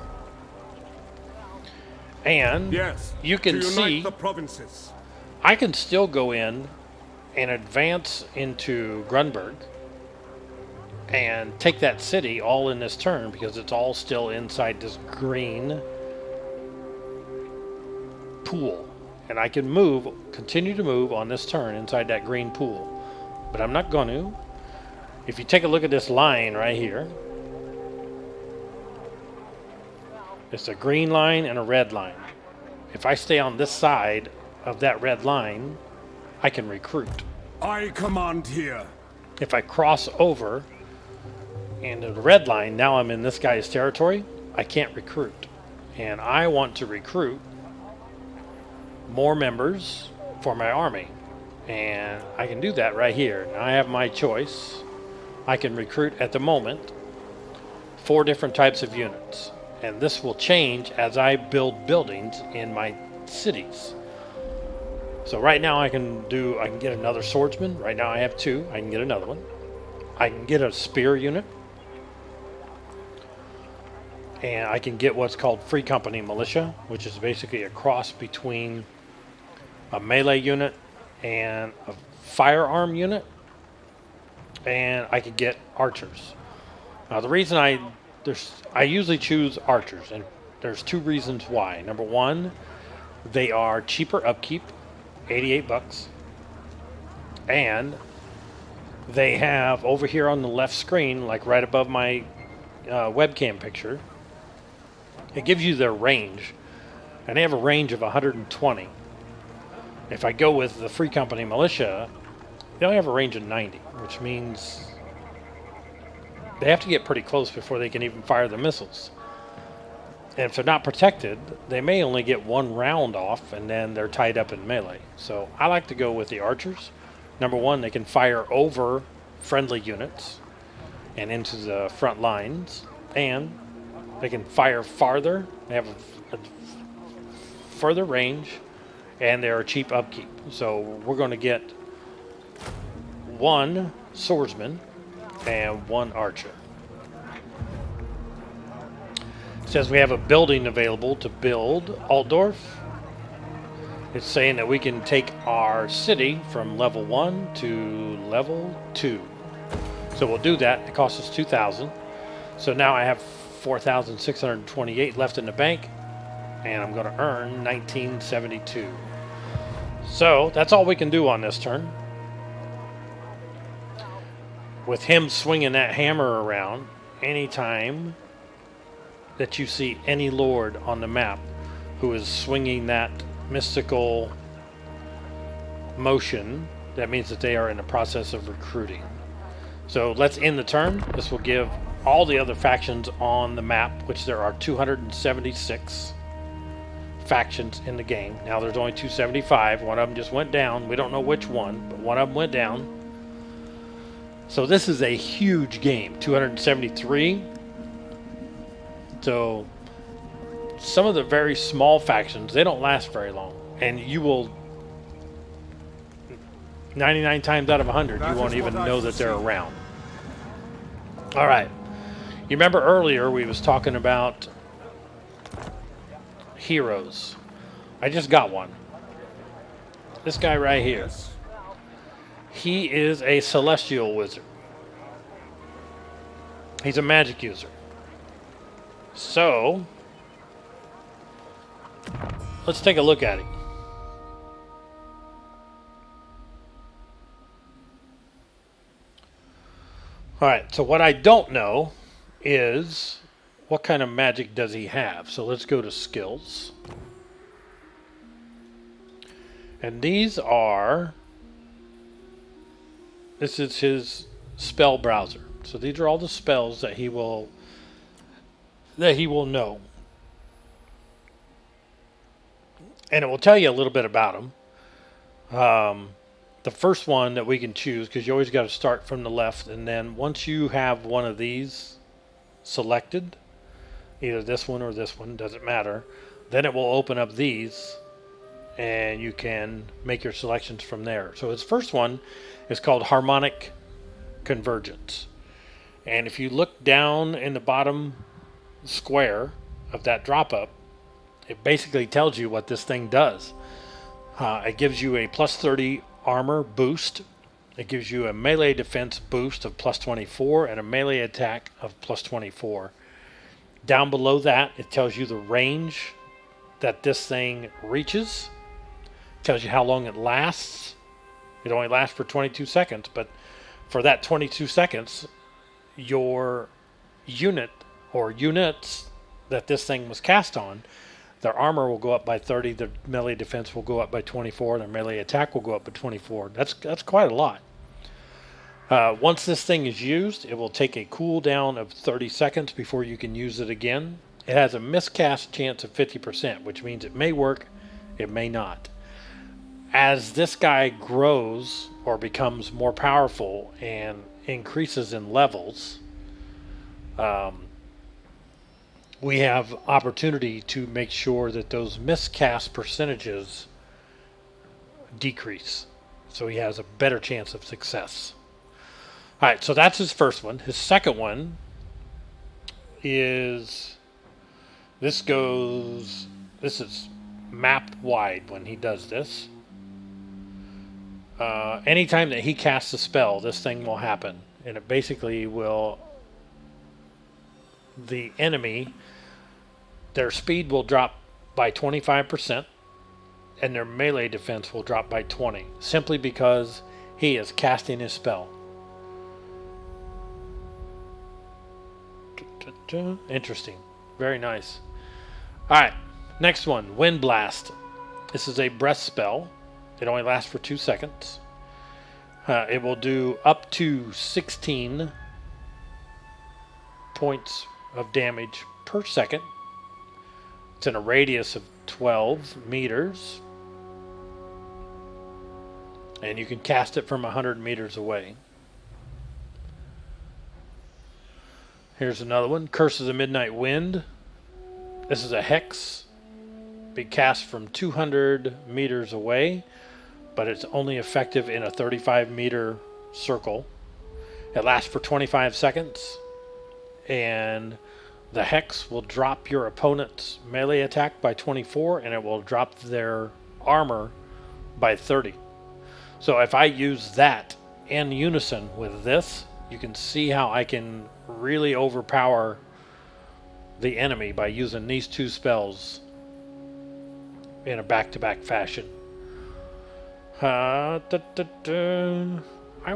And Yes. you can to unite see the provinces. I can still go in and advance into Grunberg and take that city all in this turn because it's all still inside this green pool. And I can continue to move on this turn inside that green pool. But I'm not going to. If you take a look at this line right here, it's a green line and a red line. If I stay on this side of that red line, I can recruit. I command here. If I cross over into the red line, now I'm in this guy's territory, I can't recruit. And I want to recruit more members for my army. And I can do that right here. Now I have my choice. I can recruit at the moment 4 different types of units. And this will change as I build buildings in my cities. So right now I can get another swordsman. Right now I have 2. I can get another one. I can get a spear unit. And I can get what's called Free Company Militia, which is basically a cross between a melee unit and a firearm unit. And I could get archers. Now the reason I usually choose archers, and there's 2 reasons why. Number 1, they are cheaper upkeep, $88, and they have over here on the left screen, like right above my webcam picture, it gives you their range, and they have a range of 120. If I go with the Free Company Militia, they only have a range of 90, which means they have to get pretty close before they can even fire the missiles. And if they're not protected, they may only get 1 round off, and then they're tied up in melee. So I like to go with the archers. Number 1, they can fire over friendly units and into the front lines, and they can fire farther. They have a further range, and they're cheap upkeep. So we're going to get 1 swordsman and 1 archer. It says we have a building available to build Altdorf. It's saying that we can take our city from level 1 to level 2. So we'll do that. It costs us 2,000. So now I have 4,628 left in the bank, and I'm going to earn 1972. So that's all we can do on this turn. With him swinging that hammer around, anytime that you see any lord on the map who is swinging that mystical motion, that means that they are in the process of recruiting. So let's end the turn. This will give all the other factions on the map, which there are 276 factions in the game. Now there's only 275. One of them just went down. We don't know which one, but one of them went down. So this is a huge game, 273. So some of the very small factions, they don't last very long. And you will, 99 times out of 100, you won't even know that they're around. All right. You remember earlier we was talking about heroes. I just got one. This guy right here. He is a celestial wizard. He's a magic user. So, let's take a look at him. Alright, so what I don't know is what kind of magic does he have. So let's go to skills. And this is his spell browser. So these are all the spells that he will know. And it will tell you a little bit about him. The first one that we can choose, because you always got to start from the left, and then once you have one of these selected, either this one, doesn't matter, then it will open up these and you can make your selections from there. So his first one is called Harmonic Convergence. And if you look down in the bottom square of that drop up, it basically tells you what this thing does. It gives you a plus 30 armor boost. It gives you a melee defense boost of plus 24 and a melee attack of plus 24. Down below that, it tells you the range that this thing reaches. It tells you how long it lasts. It only lasts for 22 seconds, but for that 22 seconds, your unit or units that this thing was cast on, their armor will go up by 30, their melee defense will go up by 24, their melee attack will go up by 24. That's quite a lot. Once this thing is used, it will take a cooldown of 30 seconds before you can use it again. It has a miscast chance of 50%, which means it may work, it may not. As this guy grows or becomes more powerful and increases in levels, we have opportunity to make sure that those miscast percentages decrease. So he has a better chance of success. All right, so that's his first one. His second one is, this is map wide when he does this. Anytime that he casts a spell, this thing will happen. And it basically will, the enemy, their speed will drop by 25% and their melee defense will drop by 20, simply because he is casting his spell. Interesting. Very nice. Alright, next one, Wind Blast. This is a breath spell. It only lasts for 2 seconds. It will do up to 16 points of damage per second. It's in a radius of 12 meters. And you can cast it from 100 meters away. Here's another one, Curse of the Midnight Wind. This is a hex. Be cast from 200 meters away, but it's only effective in a 35-meter circle. It lasts for 25 seconds, and the hex will drop your opponent's melee attack by 24, and it will drop their armor by 30. So if I use that in unison with this, you can see how I can really overpower the enemy by using these two spells in a back-to-back fashion. I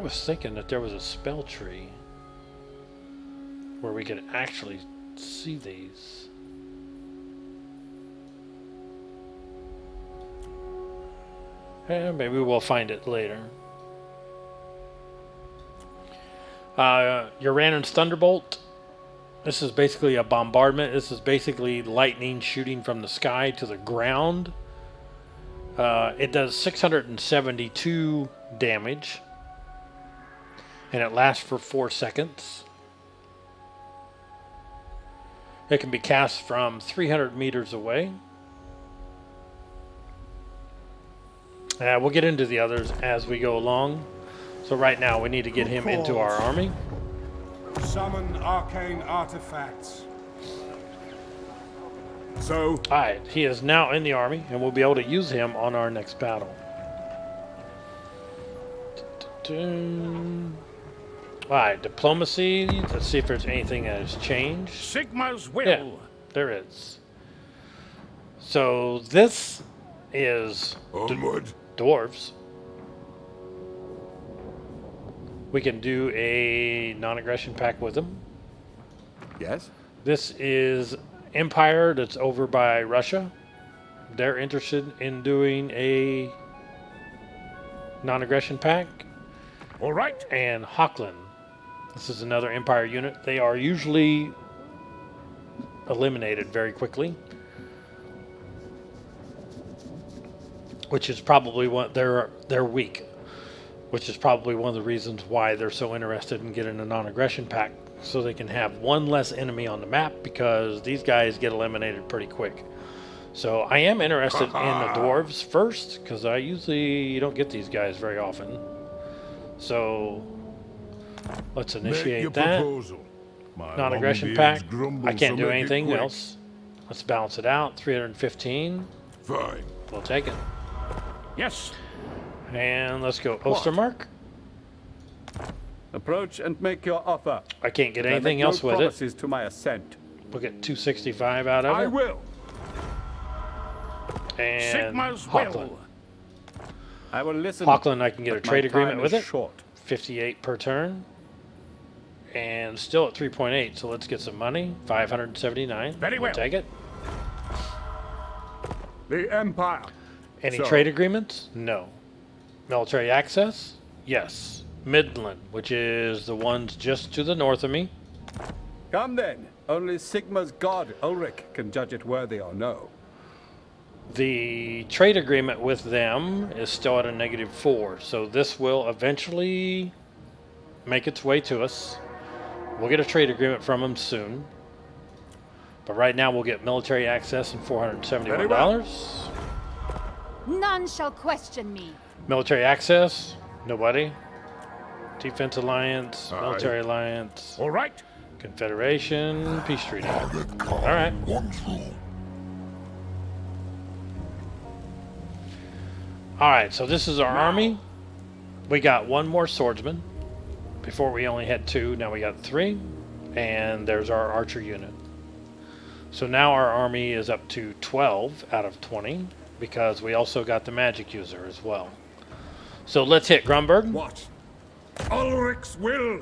was thinking that there was a spell tree where we could actually see these. Maybe we'll find it later. Uranus Thunderbolt. This is basically a bombardment. This is basically lightning shooting from the sky to the ground. It does 672 damage. And it lasts for 4 seconds. It can be cast from 300 meters away. We'll get into the others as we go along. So right now we need to get him into our army. Summon arcane artifacts. So, alright, he is now in the army, and we'll be able to use him on our next battle. Alright, diplomacy. Let's see if there's anything that has changed. Sigma's will. Yeah, there is. So this is dwarves. We can do a non-aggression pact with them. Yes? This is Empire that's over by Russia. They're interested in doing a non-aggression pact. All right. And Hochland. This is another Empire unit. They are usually eliminated very quickly, which is probably what they're weak. Which is probably one of the reasons why they're so interested in getting a non-aggression pact, so they can have one less enemy on the map, because these guys get eliminated pretty quick. So I am interested in the dwarves first, because I usually don't get these guys very often. So let's initiate that. Non-aggression pact. I can't do anything else Let's balance it out. 315. Fine. We'll take it. Yes. And let's go Ostermark. Approach and make your offer. I can't get I anything make else no with it. promises to my assent. We'll get 265 out of it. I will. And Sigma's Hochland. will. I will listen. Hochland, I can get a but my trade agreement time with is it. Short. 58 per turn. And still at 3.8, so let's get some money. 579. Very We'll well. take it. The Empire. Any So- trade agreements? No. Military access? Yes. Midland, which is the ones just to the north of me. Come then. Only Sigma's god, Ulrich, can judge it worthy or no. The trade agreement with them is still at a -4, so this will eventually make its way to us. We'll get a trade agreement from them soon. But right now we'll get military access and $471. None shall question me. Military access? Nobody. Defense alliance, Aye. military alliance, All right. confederation, peace treaty. All right. All right, so this is our army. We got one more swordsman. Before we only had 2, now we got 3. And there's our archer unit. So now our army is up to 12 out of 20 because we also got the magic user as well. So let's hit Grunberg. What? Ulrich's will.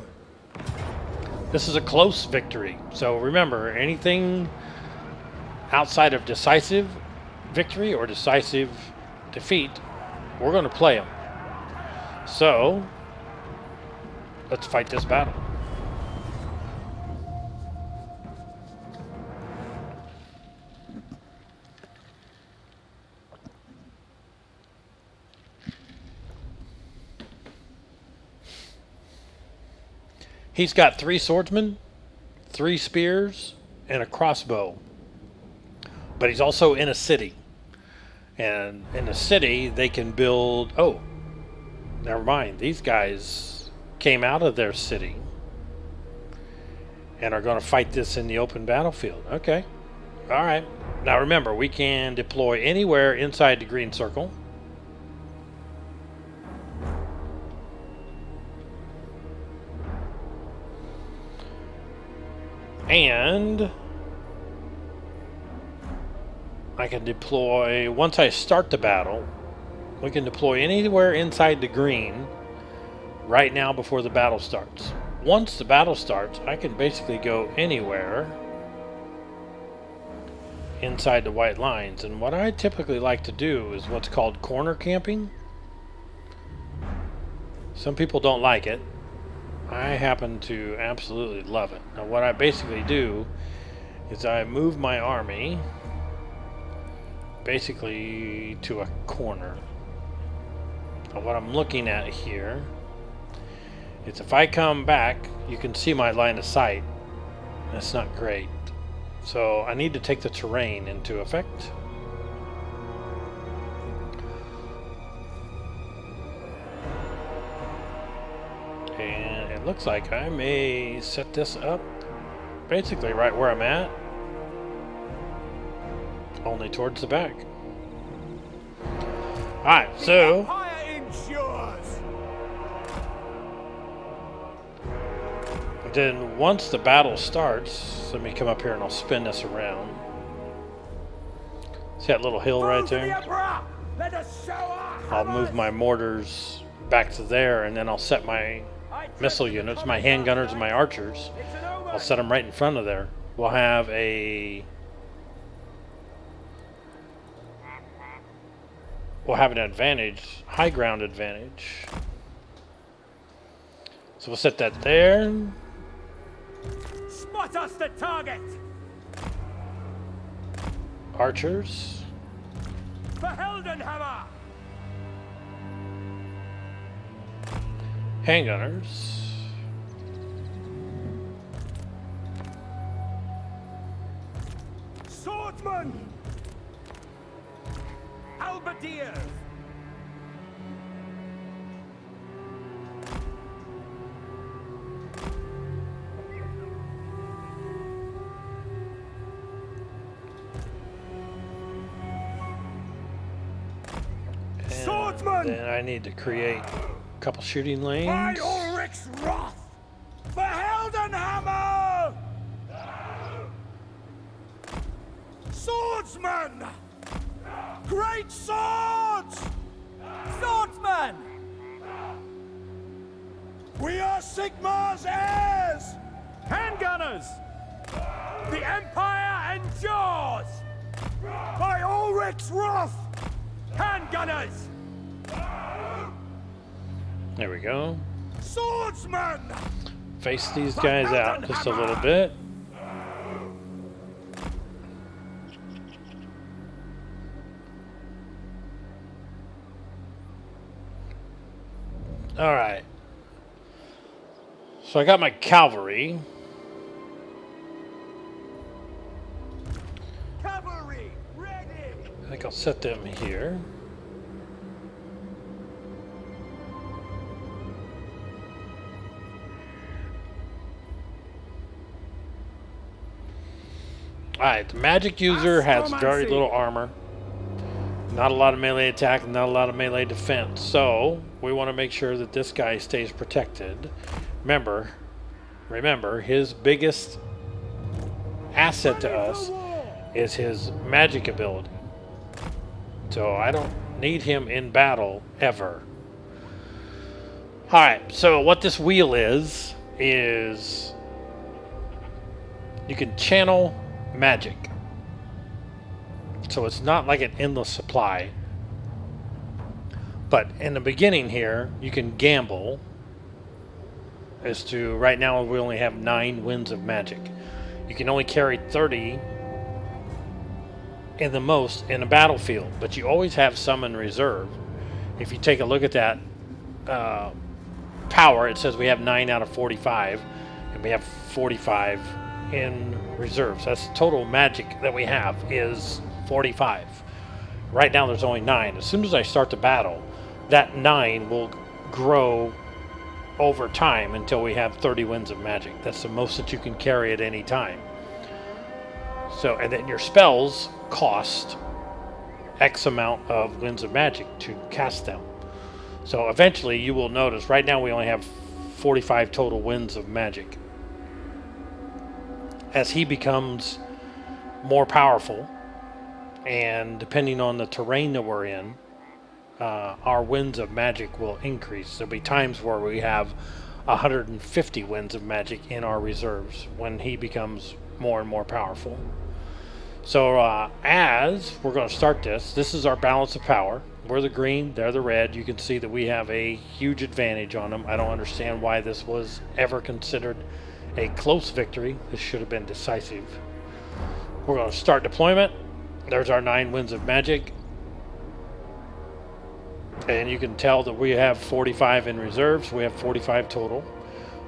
This is a close victory. So remember, anything outside of decisive victory or decisive defeat, we're going to play them. So let's fight this battle. He's got 3 swordsmen, 3 spears, and a crossbow. But he's also in a city. And in a city, they can build... Oh, never mind. These guys came out of their city and are going to fight this in the open battlefield. Okay. All right. Now remember, we can deploy anywhere inside the green circle. And I can deploy, once I start the battle, we can deploy anywhere inside the green right now before the battle starts. Once the battle starts, I can basically go anywhere inside the white lines. And what I typically like to do is what's called corner camping. Some people don't like it. I happen to absolutely love it. Now what I basically do is I move my army basically to a corner. Now what I'm looking at here is if I come back, you can see my line of sight. That's not great. So I need to take the terrain into effect. And it looks like I may set this up basically right where I'm at, only towards the back. Alright, so Empire ensures. then once the battle starts, let me come up here and I'll spin this around. See that little hill right To the there? Emperor! Let us show our I'll move hammers! my mortars back to there, and then I'll set my missile units, my handgunners and my archers. It's an omen. I'll set them right in front of there. We'll have an advantage, high ground advantage. So we'll set that there. Spot us the target! Archers. For Heldenhammer! Handgunners. Swordsman! Halberdiers! Swordsman! Then I need to create a couple shooting By lanes. Ulrich's wrath! For Heldenhammer! Swordsman! Great swords! Swordsman! We are Sigmar's heirs! Handgunners! The Empire endures! By Ulrich's wrath! Handgunners! There we go. Swordsman! Face these guys out just a little bit. All right. So I got my cavalry. Cavalry, ready! I think I'll set them here. Alright, the magic user has very little armor. Not a lot of melee attack, not a lot of melee defense. So, we want to make sure that this guy stays protected. Remember, his biggest asset to us is his magic ability. So, I don't need him in battle ever. Alright, so what this wheel is you can channel magic. So it's not like an endless supply. But in the beginning here, you can gamble as to, right now we only have 9 winds of magic. You can only carry 30 in the most in a battlefield, but you always have some in reserve. If you take a look at that power, it says we have 9 out of 45, and we have 45 in reserve. So that's the total magic that we have is 45. Right now there's only 9. As soon as I start the battle, that 9 will grow over time until we have 30 winds of magic. That's the most that you can carry at any time. So, and then your spells cost X amount of winds of magic to cast them. So eventually you will notice, right now we only have 45 total winds of magic. As he becomes more powerful, and depending on the terrain that we're in, our winds of magic will increase. There'll be times where we have 150 winds of magic in our reserves when he becomes more and more powerful. So as we're going to start this is our balance of power. We're the green, they're the red. You can see that we have a huge advantage on them. I don't understand why this was ever considered a close victory. This should have been decisive. We're going to start deployment. There's our 9 winds of magic. And you can tell that we have 45 in reserve, so we have 45 total.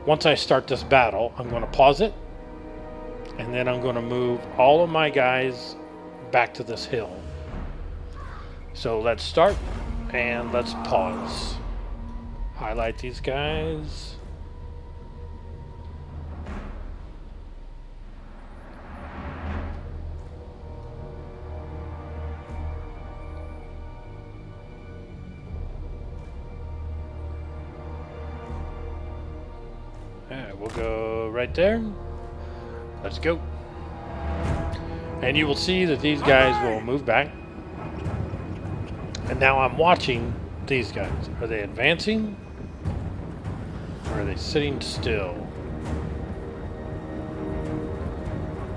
Once I start this battle, I'm going to pause it. And then I'm going to move all of my guys back to this hill. So let's start and let's pause. Highlight these guys. Alright, we'll go right there. Let's go. And you will see that these guys will move back. And now I'm watching these guys. Are they advancing? Or are they sitting still?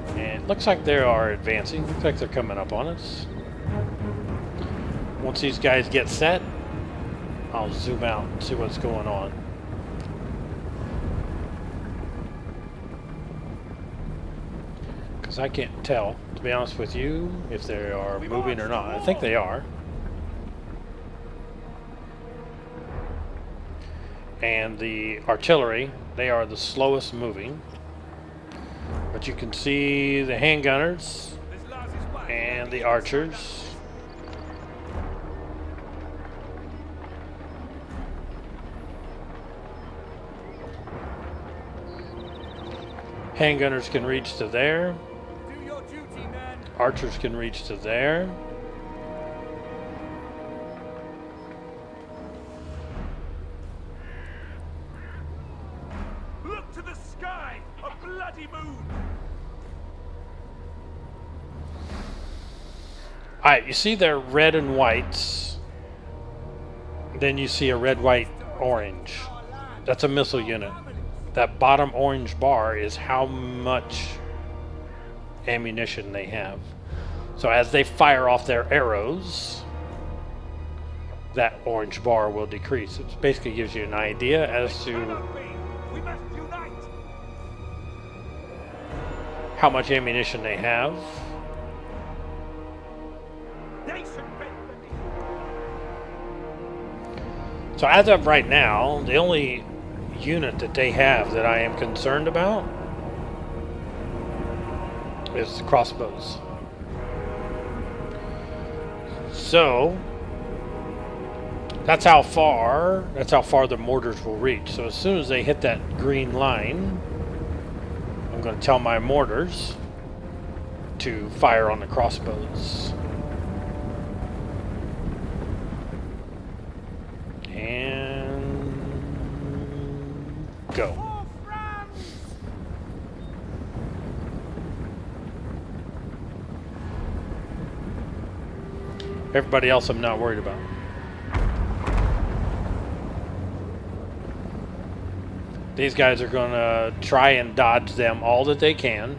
And it looks like they are advancing. Looks like they're coming up on us. Once these guys get set, I'll zoom out and see what's going on. I can't tell, to be honest with you, if they are moving or not. I think they are. And the artillery, they are the slowest moving. But you can see the handgunners and the archers. Handgunners can reach to there. Archers can reach to there. bloody moon! Alright, you see they're red and whites. Then you see a red, white, orange. That's a missile unit. That bottom orange bar is how much ammunition they have. So as they fire off their arrows, that orange bar will decrease. It basically gives you an idea as to We must unite! how much ammunition they have. Nation ready! So as of right now, the only unit that they have that I am concerned about is the crossbows. So that's how far the mortars will reach. So as soon as they hit that green line, I'm going to tell my mortars to fire on the crossbows. And go. Karl Franz! Everybody else I'm not worried about. These guys are going to try and dodge them all that they can.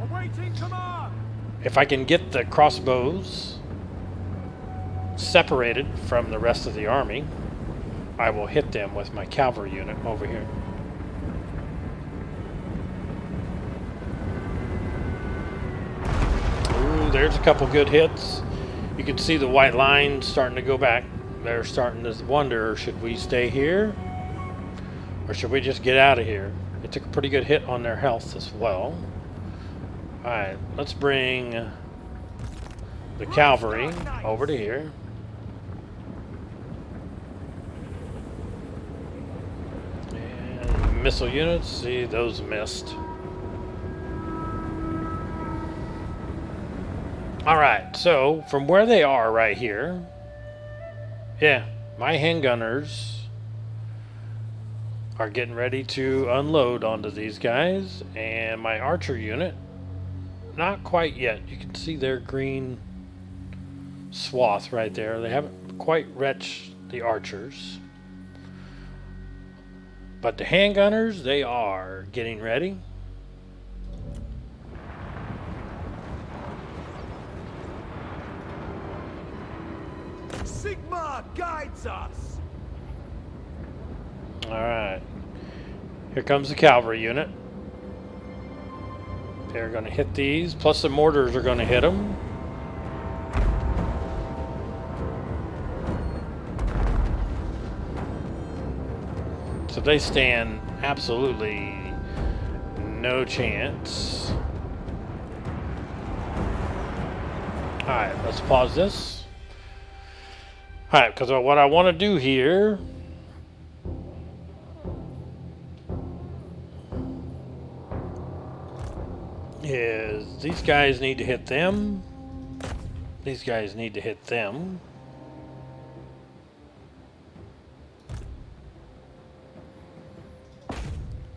Awaiting command! If I can get the crossbows separated from the rest of the army, I will hit them with my cavalry unit over here. Ooh, there's a couple good hits. You can see the white line starting to go back. They're starting to wonder, should we stay here? Or should we just get out of here? It took a pretty good hit on their health as well. Alright, let's bring the cavalry over to here. And missile units, see, those missed. Alright, so from where they are right here, yeah, my handgunners are getting ready to unload onto these guys, and my archer unit, not quite yet. You can see their green swath right there. They haven't quite reached the archers, but the handgunners, they are getting ready. Sigma guides us! Alright, here comes the cavalry unit. They're going to hit these, plus the mortars are going to hit them. So they stand absolutely no chance. Alright, let's pause this. Alright, because what I want to do here is these guys need to hit them. These guys need to hit them.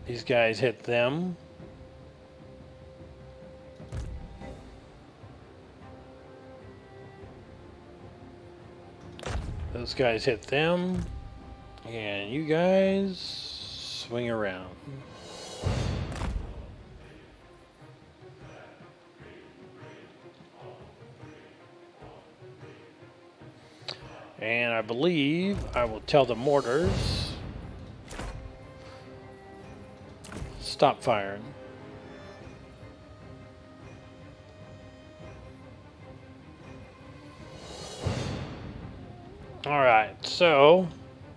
These guys hit them. Those guys hit them. And you guys swing around. And I believe I will tell the mortars, stop firing. All right, so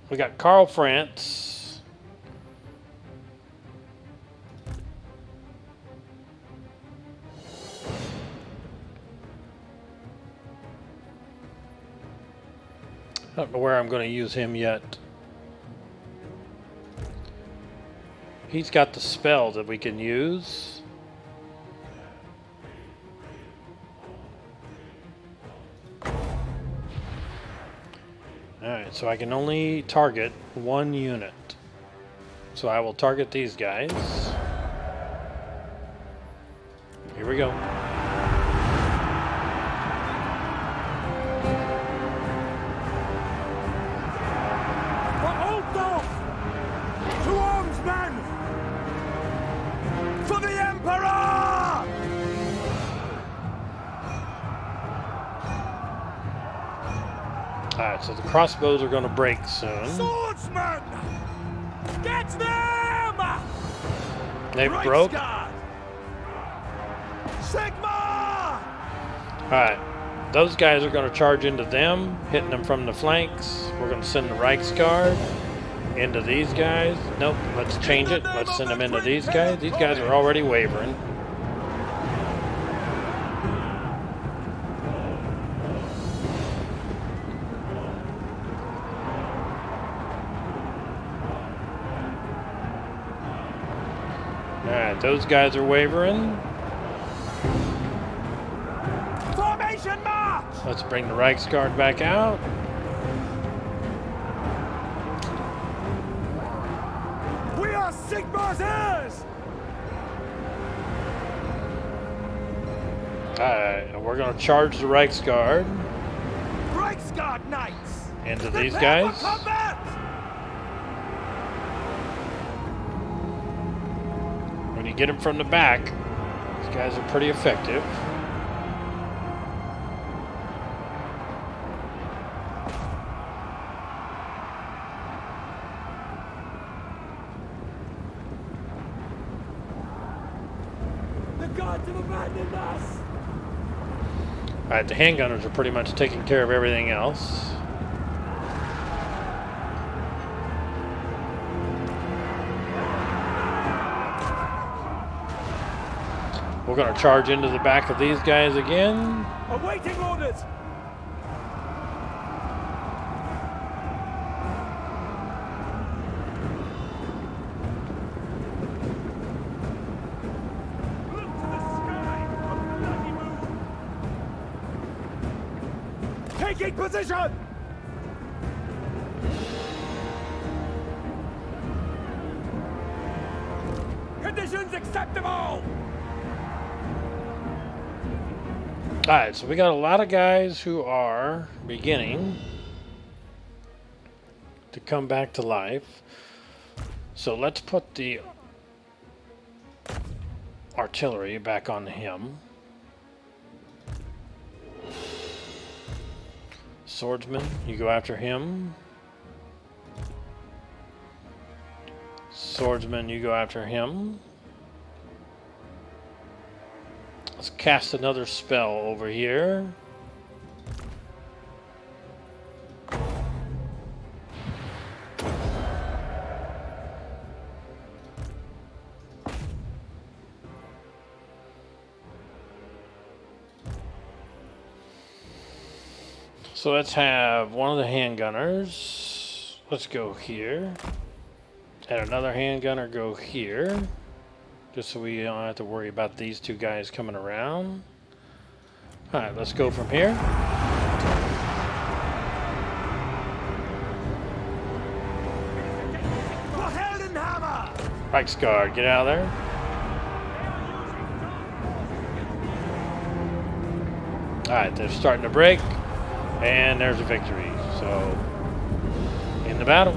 we got Karl Franz. I don't know where I'm going to use him yet. He's got the spell that we can use. Alright, so I can only target one unit. So I will target these guys. here we go. Hold off! To arms, men! For the Emperor! Alright, so the crossbows are going to break soon. Swordsmen! Get them! They broke. Sigma! Alright, those guys are going to charge into them, hitting them from the flanks. We're going to send the Reichsguard into these guys. Nope, let's change it. Let's send them into these guys. These guys are already wavering. Alright, those guys are wavering. Formation march! Let's bring the Reichsguard back out. We are Sigma's heirs! Alright, and we're going to charge the Reichsguard Reichsguard knights! into these Prepare guys. for combat! When you get them from the back, these guys are pretty effective. The gods have abandoned us! Alright, the handgunners are pretty much taking care of everything else. We're going to charge into the back of these guys again. Awaiting orders! Look to the sky! A bloody move! Taking position! Conditions acceptable! Alright, so we got a lot of guys who are beginning to come back to life. So let's put the artillery back on him. Swordsman, you go after him. Swordsman, you go after him. Let's cast another spell over here. So let's have one of the handgunners. Let's go here. And another handgunner go here. Just so we don't have to worry about these two guys coming around. Alright, let's go from here. Reichsguard, get out of there. Alright, they're starting to break. And there's a victory. So, in the battle.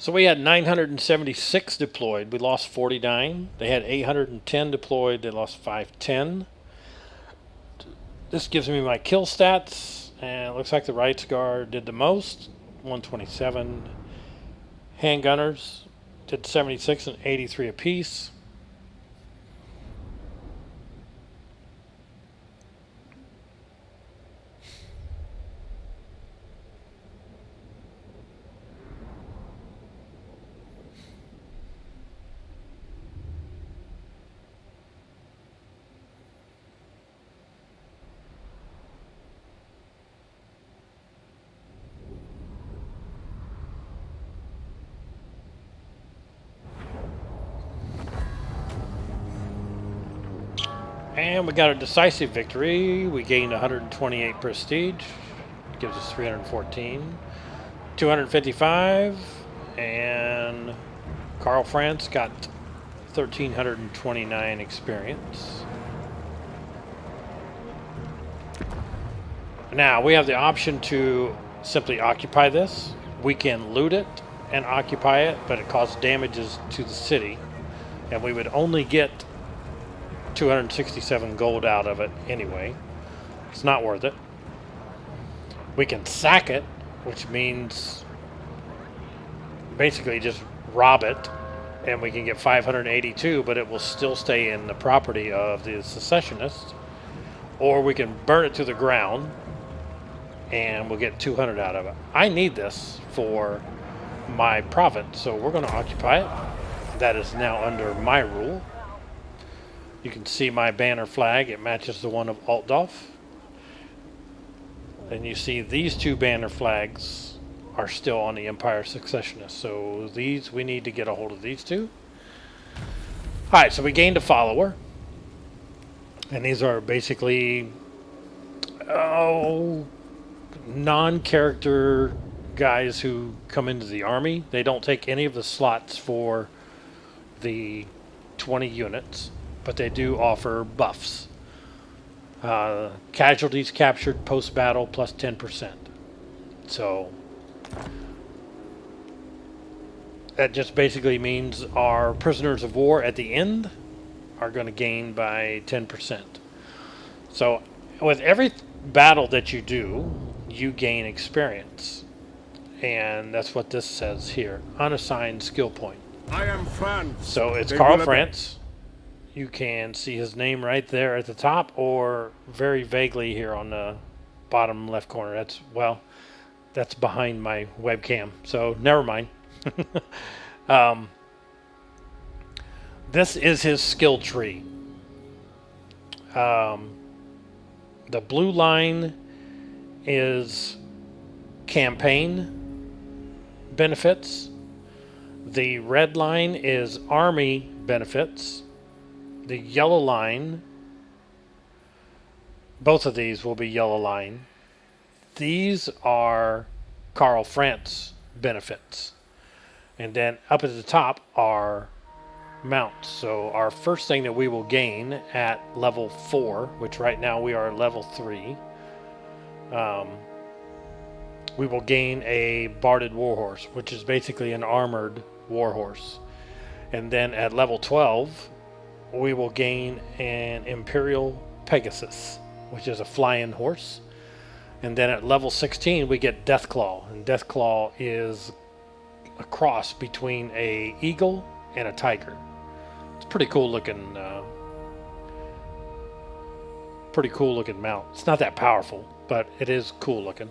So we had 976 deployed. We lost 49. They had 810 deployed. They lost 510. This gives me my kill stats. And it looks like the Reichsguard did the most. 127. Handgunners did 76 and 83 apiece. And we got a decisive victory. We gained 128 prestige. Gives us 314. 255. And Karl Franz got 1,329 experience. Now, we have the option to simply occupy this. We can loot it and occupy it, but it causes damages to the city. And we would only get 267 gold out of it anyway. It's not worth it. We can sack it, which means basically just rob it, and we can get 582, but it will still stay in the property of the secessionists. Or we can burn it to the ground, and we'll get 200 out of it. I need this for my province, so we're going to occupy it. That is now under my rule. You can see my banner flag. It matches the one of Altdorf. And you see these two banner flags are still on the Empire Successionists. So these, we need to get a hold of these two. Alright, so we gained a follower. And these are basically non-character guys who come into the army. They don't take any of the slots for the 20 units, but they do offer buffs. Casualties captured post-battle plus 10%. So that just basically means our prisoners of war at the end are going to gain by 10%. So with every battle that you do, you gain experience. And that's what this says here. Unassigned skill point. I am Franz. So it's Karl Franz. You can see his name right there at the top, or very vaguely here on the bottom left corner. That's, well, that's behind my webcam. So never mind. This is his skill tree. The blue line is campaign benefits. The red line is army benefits. The yellow line, both of these will be yellow line. These are Karl Franz benefits. And then up at the top are mounts. So our first thing that we will gain at level 4, which right now we are level 3, we will gain a barded warhorse, which is basically an armored warhorse. And then at level 12, we will gain an Imperial Pegasus, which is a flying horse. And then at level 16, we get Deathclaw. And Deathclaw is a cross between a eagle and a tiger. It's pretty cool looking mount. It's not that powerful, but it is cool looking.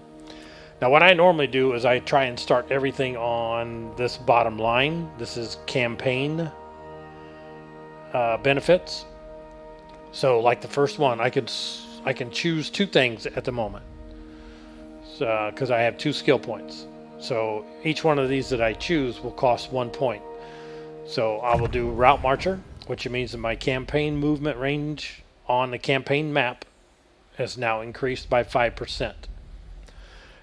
Now what I normally do is I try and start everything on this bottom line. This is campaign benefits. So like the first one, I can choose 2 things at the moment, because I have 2 skill points. So each one of these that I choose will cost 1 point. So I will do Route Marcher, which means that my campaign movement range on the campaign map has now increased by 5%.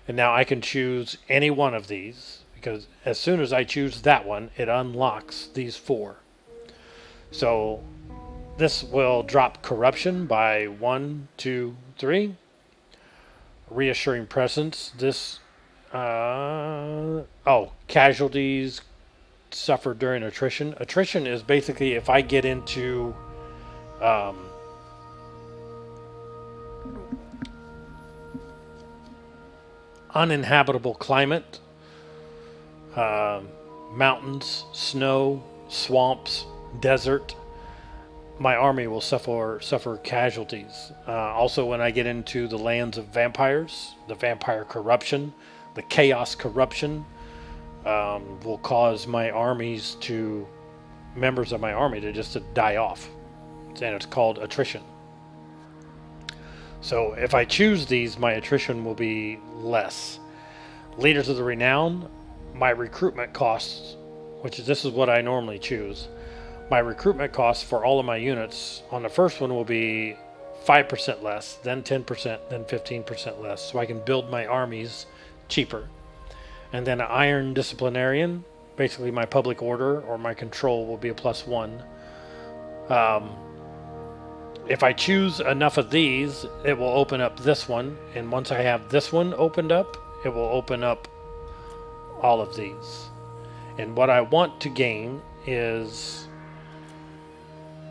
And now I can choose any one of these, because as soon as I choose that one, it unlocks these 4. So this will drop corruption by 1, 2, 3. Reassuring presence. This, casualties suffer during attrition. Attrition is basically if I get into uninhabitable climate, mountains, snow, swamps, desert, my army will suffer casualties. Also, when I get into the lands of vampires, the vampire corruption, the chaos corruption will cause my members of my army to just die off. And it's called attrition. So if I choose these, my attrition will be less. Leaders of the Renown, my recruitment costs, this is what I normally choose. my recruitment costs for all of my units on the first one will be 5% less, then 10%, then 15% less, so I can build my armies cheaper. And then an iron disciplinarian, basically my public order or my control, will be a +1. If I choose enough of these, it will open up this one, and once I have this one opened up, it will open up all of these. And what I want to gain is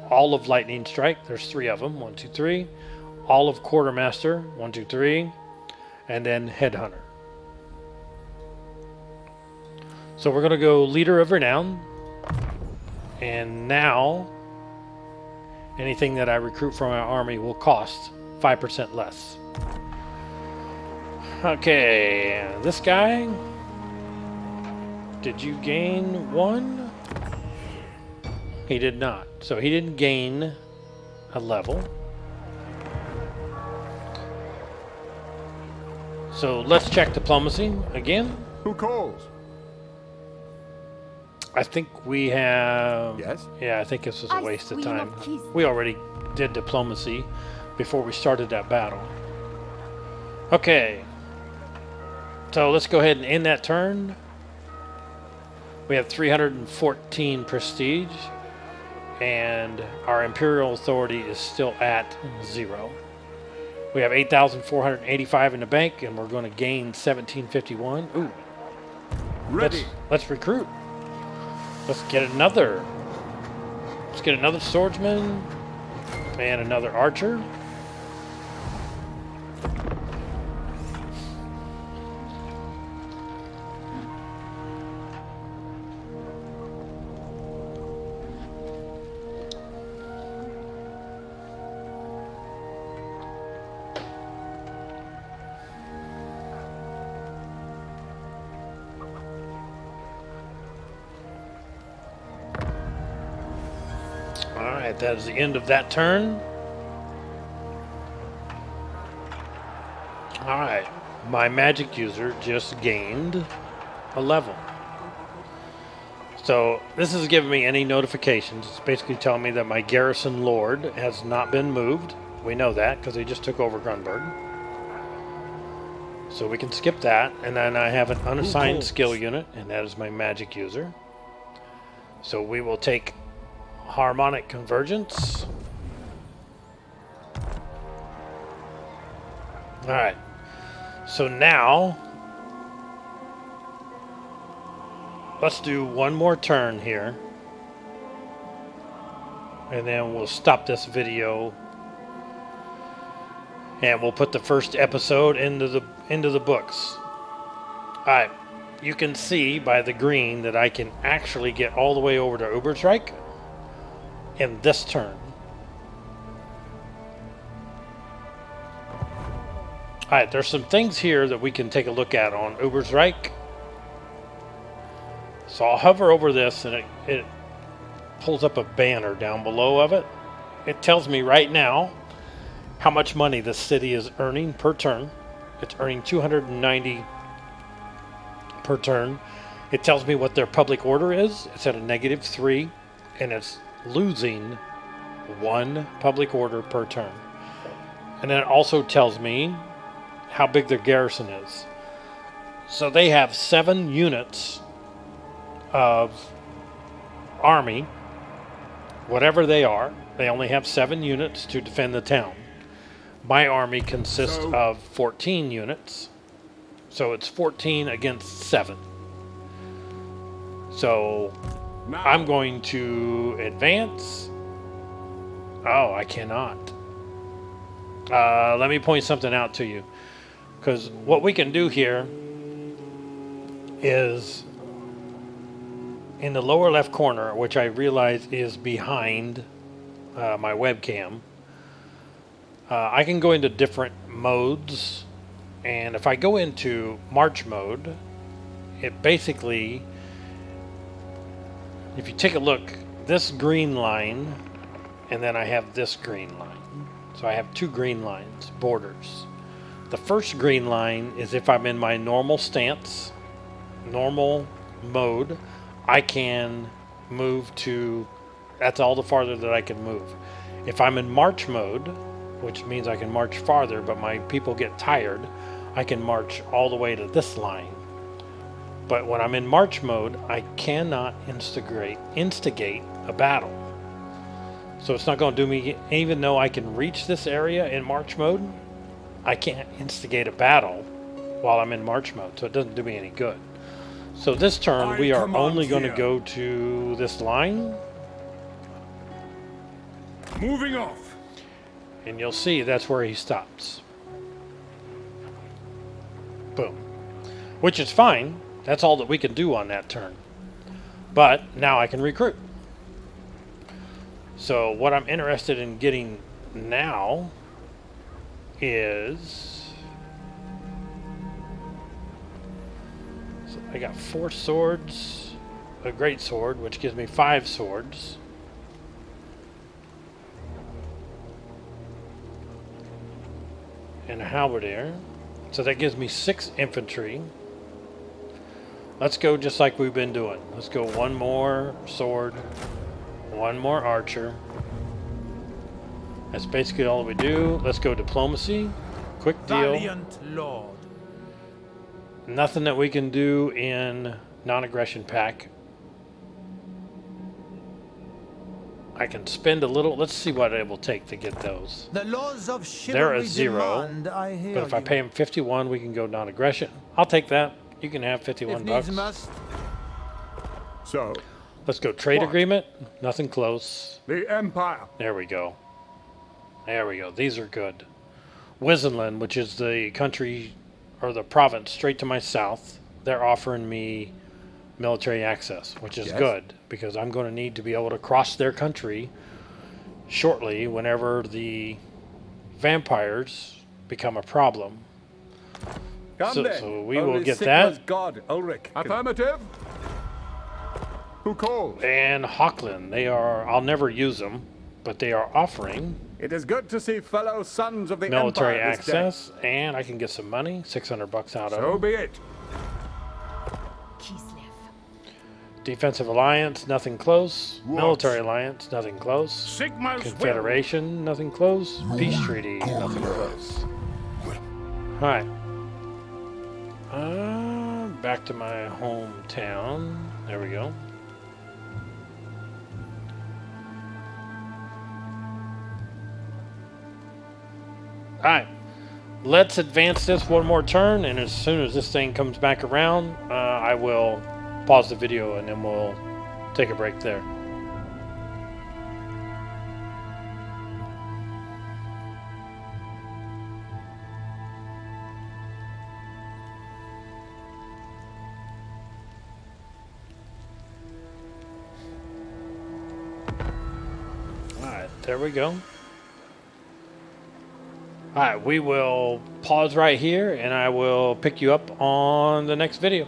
all of Lightning Strike. There's 3 of them. 1, 2, 3. All of Quartermaster. 1, 2, 3. And then Headhunter. So we're going to go Leader of Renown. And now, anything that I recruit from our army will cost 5% less. Okay, this guy. Did you gain 1? He did not. So he didn't gain a level. So let's check diplomacy again. Who calls? I think we have... Yes? Yeah, I think this was a waste of Queen time. of Keys. We already did diplomacy before we started that battle. Okay. So let's go ahead and end that turn. We have 314 prestige. And our Imperial Authority is still at 0. We have 8,485 in the bank, and we're going to gain 1,751. Ooh. Ready. Let's recruit. Let's get another swordsman and another archer. Alright, that is the end of that turn. Alright, my magic user just gained a level. So this is giving me any notifications. It's basically telling me that my garrison lord has not been moved. We know that because he just took over Grunberg. So we can skip that. And then I have an unassigned skill unit, and that is my magic user. So we will take harmonic convergence. Alright. So now let's do one more turn here. And then we'll stop this video. And we'll put the first episode into the books. Alright. You can see by the green that I can actually get all the way over to Uberstrike in this turn. Alright, there's some things here that we can take a look at on Uberstrike. So I'll hover over this and it pulls up a banner down below of it. It tells me right now how much money the city is earning per turn. It's earning 290 per turn. It tells me what their public order is. It's at a -3, and it's losing 1 public order per turn. And then it also tells me how big their garrison is. So they have 7 units of army, whatever they are. They only have 7 units to defend the town. My army consists of 14 units. So it's 14 against 7. So Now. I'm going to advance. Oh, I cannot. Let me point something out to you. Because what we can do here is in the lower left corner, which I realize is behind my webcam, I can go into different modes. And if I go into March mode, it basically, if you take a look, this green line, and then I have this green line. So I have 2 green lines, borders. The first green line is if I'm in my normal stance, normal mode, I can move to That's all the farther that I can move. If I'm in march mode, which means I can march farther, but my people get tired, I can march all the way to this line. But when I'm in march mode, I cannot instigate a battle. So it's not going to do me, even though I can reach this area in march mode, I can't instigate a battle while I'm in march mode, so it doesn't do me any good. So this turn, we are only going to go to this line. Moving off. And you'll see that's where he stops. Boom. Which is fine. That's all that we can do on that turn. But now I can recruit. So what I'm interested in getting now is... So I got 4 swords, a great sword, which gives me 5 swords. And a halberdier. So that gives me 6 infantry. Let's go just like we've been doing. Let's go 1 more sword, 1 more archer. That's basically all we do. Let's go diplomacy. Quick deal. Valiant Lord. Nothing that we can do in non-aggression pack. I can spend a little. Let's see what it will take to get those. The laws of They're a chivalry 0. demand, I hear But if I you. pay him 51, we can go non-aggression. I'll take that. You can have 51 If bucks. needs must. So, Let's go trade What? agreement. Nothing close. the Empire. There we go. There we go. These are good. Wizenland, which is the country or the province straight to my south, they're offering me military access, which is Yes. good because I'm going to need to be able to cross their country shortly whenever the vampires become a problem. Come So- then. so we will Only get Sigma's that. God, Ulrich. Affirmative. Who calls? And Hochland, they are, I'll never use them, but they are offering It is good to see fellow sons of the military Empire this day. access, and I can get some money, 600 bucks out of So them. be it. Kislev. Defensive alliance, nothing close. What? Military alliance, nothing close. Sigma's Confederation, nothing close. Peace treaty, nothing close. Alright. Back to my hometown. There we go. Alright. Let's advance this one more turn, and as soon as this thing comes back around, I will pause the video and then we'll take a break there. Alright, there we go. Alright, we will pause right here and I will pick you up on the next video.